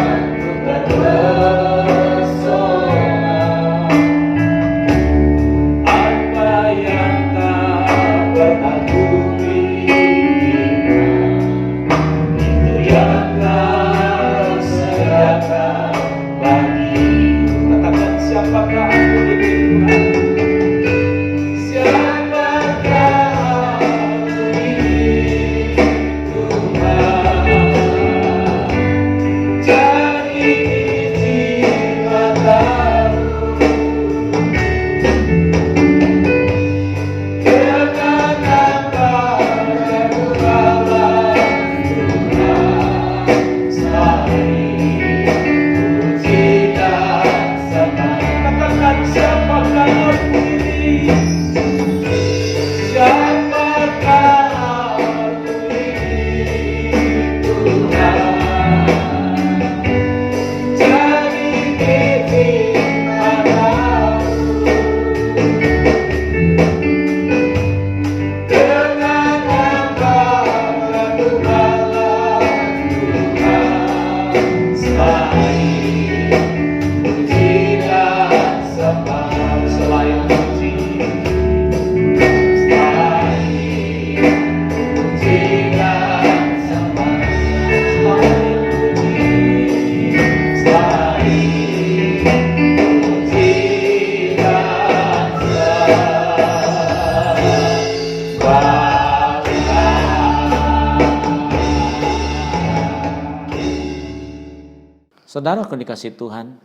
Saudaraku dikasih Tuhan,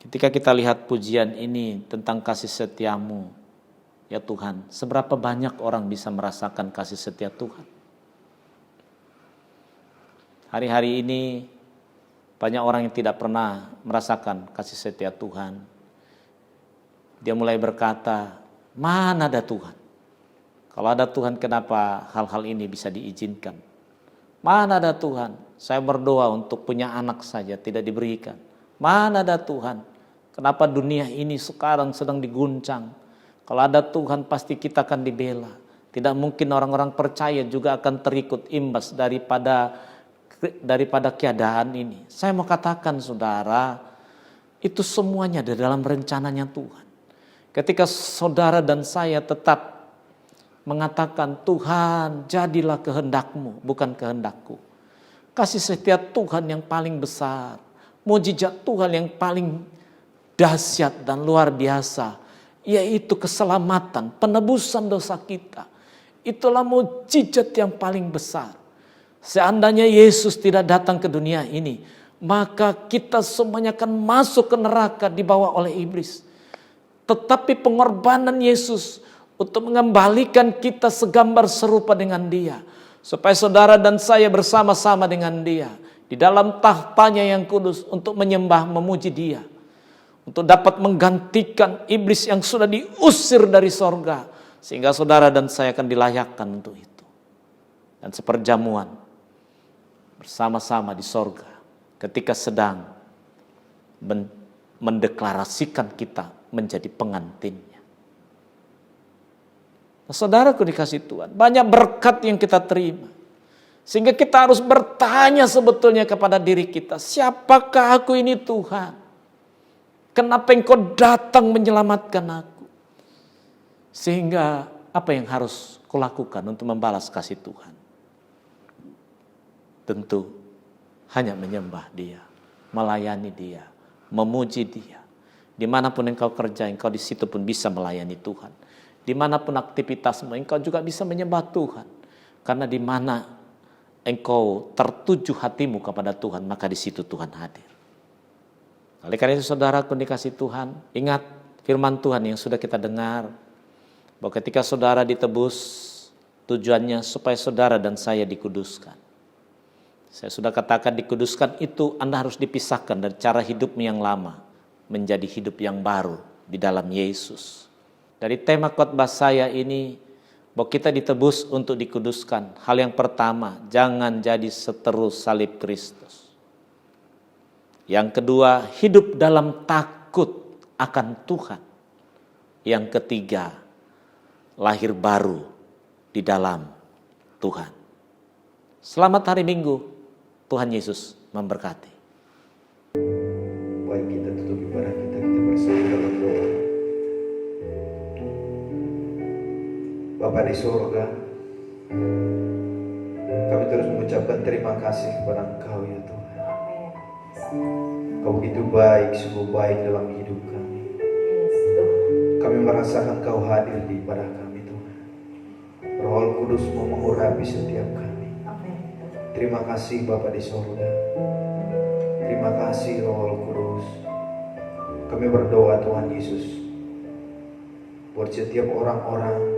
ketika kita lihat pujian ini tentang kasih setiamu, ya Tuhan, seberapa banyak orang bisa merasakan kasih setia Tuhan? Hari-hari ini banyak orang yang tidak pernah merasakan kasih setia Tuhan. Dia mulai berkata, mana ada Tuhan? Kalau ada Tuhan, kenapa hal-hal ini bisa diizinkan? Mana ada Tuhan? Saya berdoa untuk punya anak saja tidak diberikan. Mana ada Tuhan? Kenapa dunia ini sekarang sedang diguncang? Kalau ada Tuhan pasti kita akan dibela. Tidak mungkin orang-orang percaya juga akan terikut imbas daripada keadaan ini. Saya mau katakan saudara, itu semuanya ada dalam rencananya Tuhan. Ketika saudara dan saya tetap mengatakan, Tuhan jadilah kehendak-Mu, bukan kehendakku. Kasih setia Tuhan yang paling besar, mujizat Tuhan yang paling dahsyat dan luar biasa, yaitu keselamatan, penebusan dosa kita. Itulah mujizat yang paling besar. Seandainya Yesus tidak datang ke dunia ini, maka kita semuanya akan masuk ke neraka dibawa oleh iblis. Tetapi pengorbanan Yesus untuk mengembalikan kita segambar serupa dengan Dia, supaya saudara dan saya bersama-sama dengan Dia di dalam tahtanya yang kudus untuk menyembah, memuji Dia, untuk dapat menggantikan iblis yang sudah diusir dari sorga, sehingga saudara dan saya akan dilayakkan untuk itu. Dan seperjamuan bersama-sama di sorga ketika sedang mendeklarasikan kita menjadi pengantinnya. Nah, saudaraku dikasih Tuhan, banyak berkat yang kita terima, sehingga kita harus bertanya sebetulnya kepada diri kita, siapakah aku ini Tuhan? Kenapa Engkau datang menyelamatkan aku? Sehingga apa yang harus kulakukan untuk membalas kasih Tuhan? Tentu hanya menyembah Dia, melayani Dia, memuji Dia. Dimanapun engkau kerja, engkau di situ pun bisa melayani Tuhan. Dimanapun aktivitasmu, engkau juga bisa menyembah Tuhan. Karena dimana engkau tertuju hatimu kepada Tuhan, maka di situ Tuhan hadir. Oleh karena itu saudaraku dikasih Tuhan, ingat firman Tuhan yang sudah kita dengar, bahwa ketika saudara ditebus, tujuannya supaya saudara dan saya dikuduskan. Saya sudah katakan dikuduskan itu Anda harus dipisahkan dari cara hidupmu yang lama, menjadi hidup yang baru di dalam Yesus. Dari tema khotbah saya ini, bahwa kita ditebus untuk dikuduskan. Hal yang pertama, jangan jadi seteru salib Kristus. Yang kedua, hidup dalam takut akan Tuhan. Yang ketiga, lahir baru di dalam Tuhan. Selamat hari Minggu, Tuhan Yesus memberkati. Mari kita tutup ibadah kita bersama dalam doa. Bapa di surga, kami terus mengucapkan terima kasih kepada Engkau ya Tuhan. Kau begitu baik, sungguh baik dalam hidup kami. Kami merasakan Kau hadir di ibadah kami Tuhan. Roh Kudus-Mu mengurapi setiap kami. Terima kasih Bapa di surga. Terima kasih Roh Kudus. Kami berdoa Tuhan Yesus, buat setiap orang-orang yang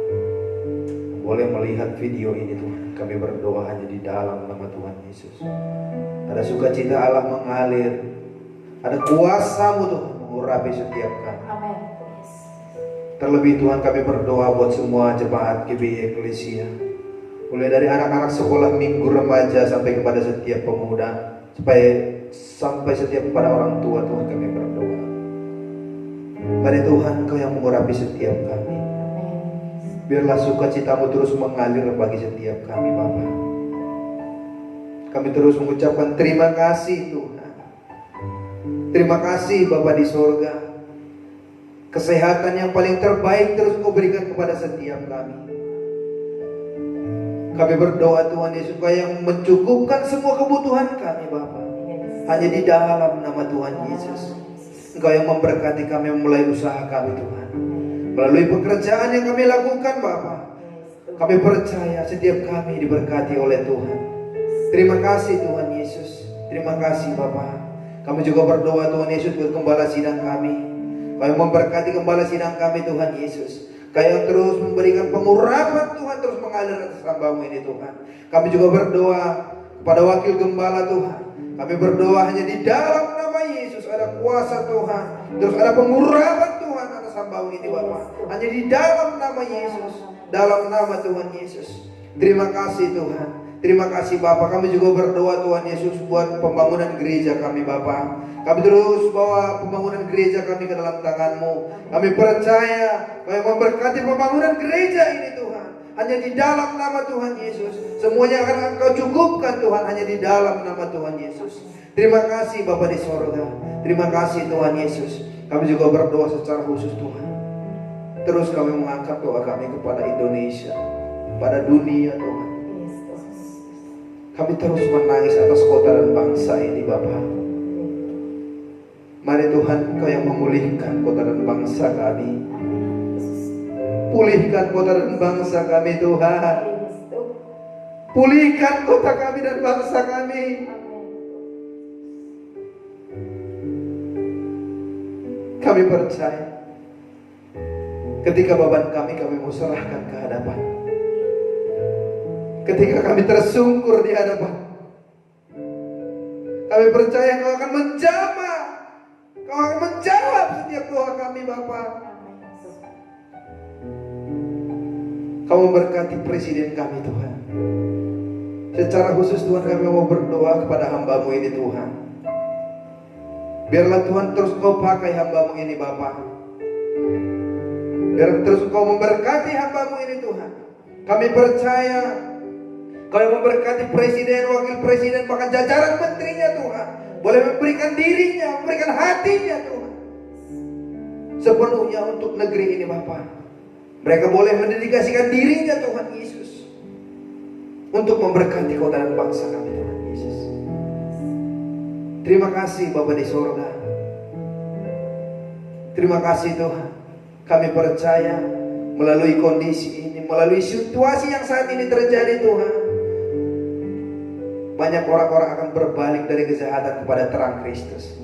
boleh melihat video ini Tuhan, kami berdoa hanya di dalam nama Tuhan Yesus. Ada sukacita Allah mengalir, ada kuasa-Mu Tuhan mengurapi setiap kami. Terlebih Tuhan kami berdoa buat semua jemaat GBI Eklesia, mulai dari anak-anak sekolah minggu remaja sampai kepada setiap pemuda, sampai setiap kepada orang tua Tuhan kami berdoa. Pada Tuhan Kau yang mengurapi setiap kami. Biarlah sukacita-Mu terus mengalir bagi setiap kami Bapa. Kami terus mengucapkan terima kasih Tuhan. Terima kasih Bapa di surga. Kesehatan yang paling terbaik terus Kau berikan kepada setiap kami. Kami berdoa Tuhan Yesus supaya mencukupkan semua kebutuhan kami Bapa. Hanya di dalam nama Tuhan Yesus. Engkau yang memberkati kami memulai usaha kami Tuhan. Melalui pekerjaan yang kami lakukan Bapa, kami percaya setiap kami diberkati oleh Tuhan. Terima kasih Tuhan Yesus. Terima kasih Bapa. Kami juga berdoa Tuhan Yesus buat gembala sidang kami. Kau yang memberkati gembala sidang kami Tuhan Yesus. Kau yang terus memberikan pengurapan Tuhan, terus mengalir atas hamba-Mu ini Tuhan. Kami juga berdoa kepada wakil gembala Tuhan. Kami berdoa hanya di dalam nama Yesus ada kuasa Tuhan. Terus ada pengurapan Tuhan atas hamba-Mu ini Bapa. Hanya di dalam nama Yesus. Dalam nama Tuhan Yesus. Terima kasih Tuhan. Terima kasih Bapak. Kami juga berdoa Tuhan Yesus buat pembangunan gereja kami Bapak. Kami terus bawa pembangunan gereja kami ke dalam tangan-Mu. Kami percaya Kau yang memberkati pembangunan gereja ini Tuhan. Hanya di dalam nama Tuhan Yesus. Semuanya akan Engkau cukupkan Tuhan. Hanya di dalam nama Tuhan Yesus. Terima kasih Bapa di sorga. Terima kasih Tuhan Yesus. Kami juga berdoa secara khusus Tuhan. Terus kami mengangkat doa kami kepada Indonesia, pada dunia Tuhan. Kami terus menangis atas kota dan bangsa ini Bapa. Mari Tuhan Kau yang memulihkan kota dan bangsa kami. Pulihkan kota dan bangsa kami Tuhan. Pulihkan kota kami dan bangsa kami. Kami percaya ketika beban kami mau serahkan ke hadapan. Ketika kami tersungkur di hadapan, kami percaya Kau akan menjamah, Kau akan menjawab setiap doa kami Bapa. Kau memberkati presiden kami Tuhan. Secara khusus Tuhan kami mau berdoa kepada hamba-Mu ini Tuhan. Biarlah Tuhan terus Kau pakai hamba-Mu ini Bapa. Biar terus Kau memberkati hamba-Mu ini Tuhan. Kami percaya Kau yang memberkati presiden, wakil presiden, bahkan jajaran menterinya Tuhan. Boleh memberikan dirinya, memberikan hatinya Tuhan. Sepenuhnya untuk negeri ini Bapa. Mereka boleh mendedikasikan dirinya Tuhan Yesus. Untuk memberkati kota dan bangsa kami Tuhan Yesus. Terima kasih Bapa di sorga. Terima kasih Tuhan. Kami percaya melalui kondisi ini, melalui situasi yang saat ini terjadi Tuhan, banyak orang-orang akan berbalik dari kejahatan kepada terang Kristus.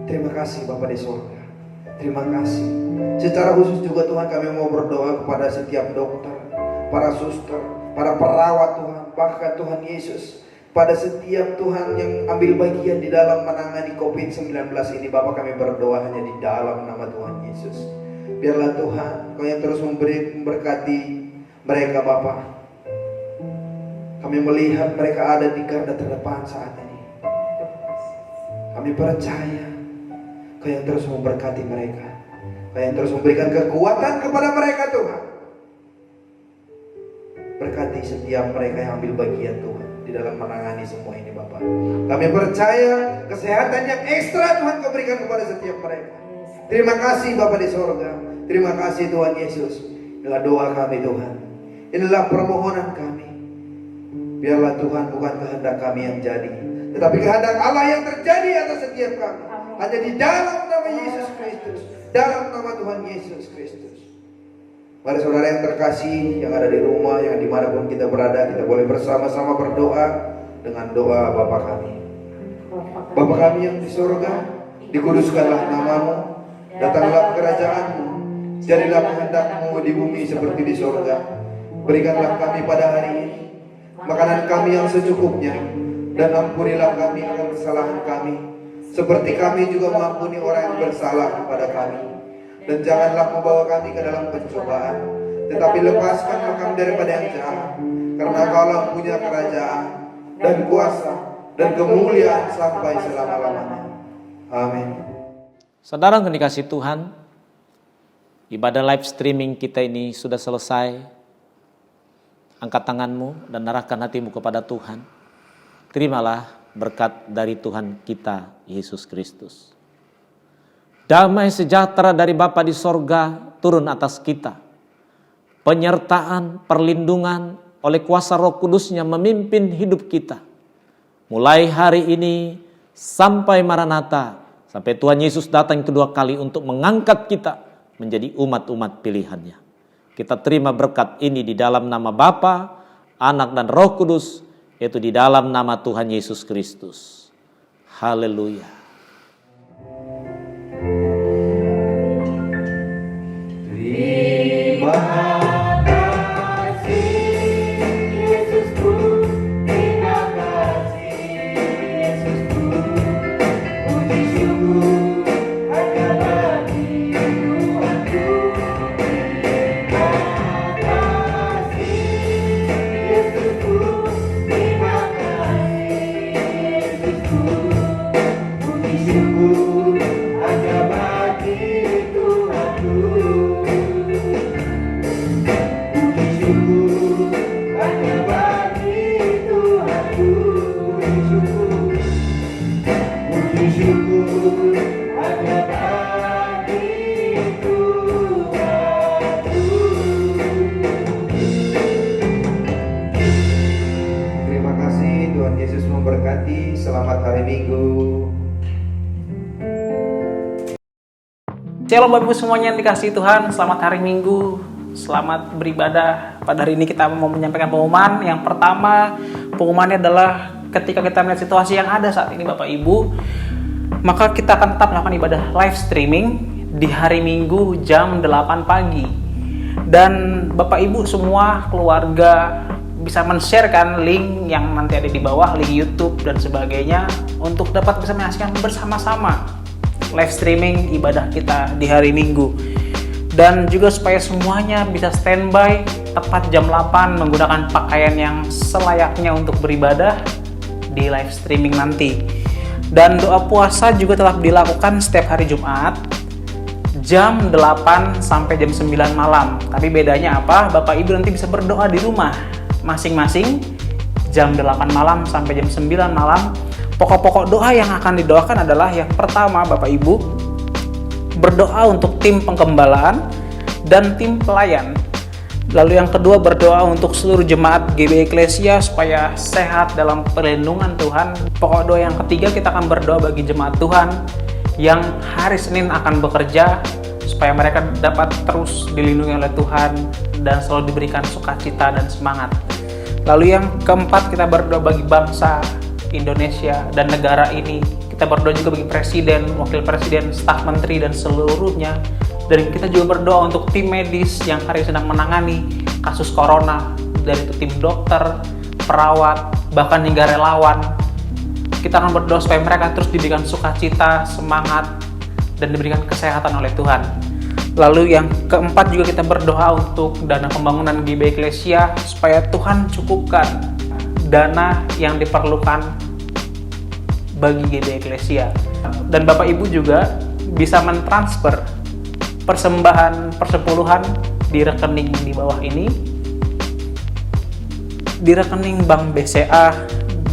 Terima kasih Bapa di surga. Terima kasih. Secara khusus juga Tuhan kami mau berdoa kepada setiap dokter, para suster, para perawat Tuhan, bahkan Tuhan Yesus, pada setiap Tuhan yang ambil bagian di dalam menangani COVID-19 ini. Bapa kami berdoa hanya di dalam nama Tuhan Yesus. Biarlah Tuhan Kau yang terus memberkati mereka Bapa. Kami melihat mereka ada di garda terdepan saat ini. Kami percaya Kau yang terus memberkati mereka. Kau yang terus memberikan kekuatan kepada mereka Tuhan. Berkati setiap mereka yang ambil bagian Tuhan di dalam menangani semua ini Bapak. Kami percaya kesehatan yang ekstra Tuhan Kau berikan kepada setiap mereka. Terima kasih Bapa di sorga. Terima kasih Tuhan Yesus. Inilah doa kami Tuhan. Inilah permohonan kami. Biarlah Tuhan bukan kehendak kami yang jadi, tetapi kehendak Allah yang terjadi atas setiap kami. Hanya di dalam nama Yesus Kristus. Dalam nama Tuhan Yesus Kristus. Mari saudara yang terkasih, yang ada di rumah, yang dimanapun kita berada, kita boleh bersama-sama berdoa dengan doa Bapa kami. Bapa kami yang di surga, dikuduskanlah nama-Mu, datanglah kerajaan-Mu, jadilah kehendak-Mu di bumi seperti di surga. Berikanlah kami pada hari ini makanan kami yang secukupnya, dan ampunilah kami akan kesalahan kami, seperti kami juga mengampuni orang yang bersalah kepada kami. Dan janganlah membawa kami ke dalam pencobaan, tetapi lepaskanlah kami daripada yang jahat. Karena Kaulah punya kerajaan, dan kuasa, dan kemuliaan sampai selama-lamanya. Amin. Saudara yang dikasihi Tuhan, ibadah live streaming kita ini sudah selesai. Angkat tanganmu dan arahkan hatimu kepada Tuhan. Terimalah berkat dari Tuhan kita, Yesus Kristus. Damai sejahtera dari Bapa di sorga turun atas kita. Penyertaan, perlindungan oleh kuasa Roh Kudus-Nya memimpin hidup kita. Mulai hari ini sampai Maranatha, sampai Tuhan Yesus datang kedua kali untuk mengangkat kita menjadi umat-umat pilihan-Nya. Kita terima berkat ini di dalam nama Bapa, Anak dan Roh Kudus yaitu di dalam nama Tuhan Yesus Kristus. Haleluya. Terima kasih Yesusku, terima kasih Yesusku, puji syukur hanya bagi Tuhanku. Terima kasih Yesusku, terima kasih Yesusku, puji syukur hanya bagi Tuhanku. Terima kasih, Tuhan Yesus memberkati. Selamat hari Minggu. Shalom Bapak Ibu semuanya yang dikasihi Tuhan, selamat hari Minggu, selamat beribadah. Pada hari ini kita mau menyampaikan pengumuman. Yang pertama, pengumumannya adalah ketika kita melihat situasi yang ada saat ini Bapak Ibu, maka kita akan tetap melakukan ibadah live streaming di hari Minggu jam 8 pagi. Dan Bapak Ibu semua keluarga bisa men-sharekan link yang nanti ada di bawah, link YouTube dan sebagainya, untuk dapat bisa menyaksikan bersama-sama live streaming ibadah kita di hari Minggu. Dan juga supaya semuanya bisa standby tepat jam 8 menggunakan pakaian yang selayaknya untuk beribadah di live streaming nanti. Dan doa puasa juga telah dilakukan setiap hari Jumat jam 8 sampai jam 9 malam. Tapi bedanya apa? Bapak Ibu nanti bisa berdoa di rumah masing-masing jam 8 malam sampai jam 9 malam. Pokok-pokok doa yang akan didoakan adalah yang pertama, Bapak Ibu, berdoa untuk tim penggembalaan dan tim pelayan. Lalu yang kedua, berdoa untuk seluruh jemaat GBI Eklesia supaya sehat dalam perlindungan Tuhan. Pokok doa yang ketiga, kita akan berdoa bagi jemaat Tuhan yang hari Senin akan bekerja supaya mereka dapat terus dilindungi oleh Tuhan dan selalu diberikan sukacita dan semangat. Lalu yang keempat, kita berdoa bagi bangsa Indonesia dan negara ini. Kita berdoa juga bagi presiden, wakil presiden, staf menteri dan seluruhnya. Dan kita juga berdoa untuk tim medis yang hari sedang menangani kasus corona, dari itu tim dokter, perawat, bahkan hingga relawan. Kita akan berdoa supaya mereka terus diberikan sukacita, semangat, dan diberikan kesehatan oleh Tuhan. Lalu yang keempat juga kita berdoa untuk dana pembangunan GBI Eklesia supaya Tuhan cukupkan dana yang diperlukan bagi GBI Eklesia. Dan Bapak Ibu juga bisa mentransfer persembahan persepuluhan di rekening di bawah ini, di rekening Bank BCA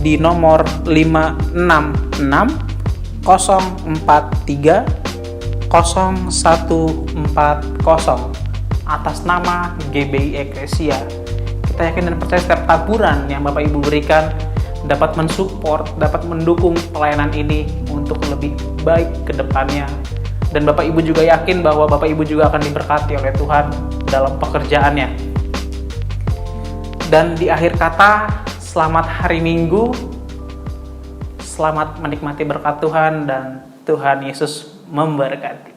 di nomor 56604304140 atas nama GBI Eklesia. Kita yakin dan percaya setiap taburan yang Bapak Ibu berikan dapat mensupport, dapat mendukung pelayanan ini untuk lebih baik ke depannya. Dan Bapak Ibu juga yakin bahwa Bapak Ibu juga akan diberkati oleh Tuhan dalam pekerjaannya. Dan di akhir kata, selamat hari Minggu, selamat menikmati berkat Tuhan, dan Tuhan Yesus memberkati.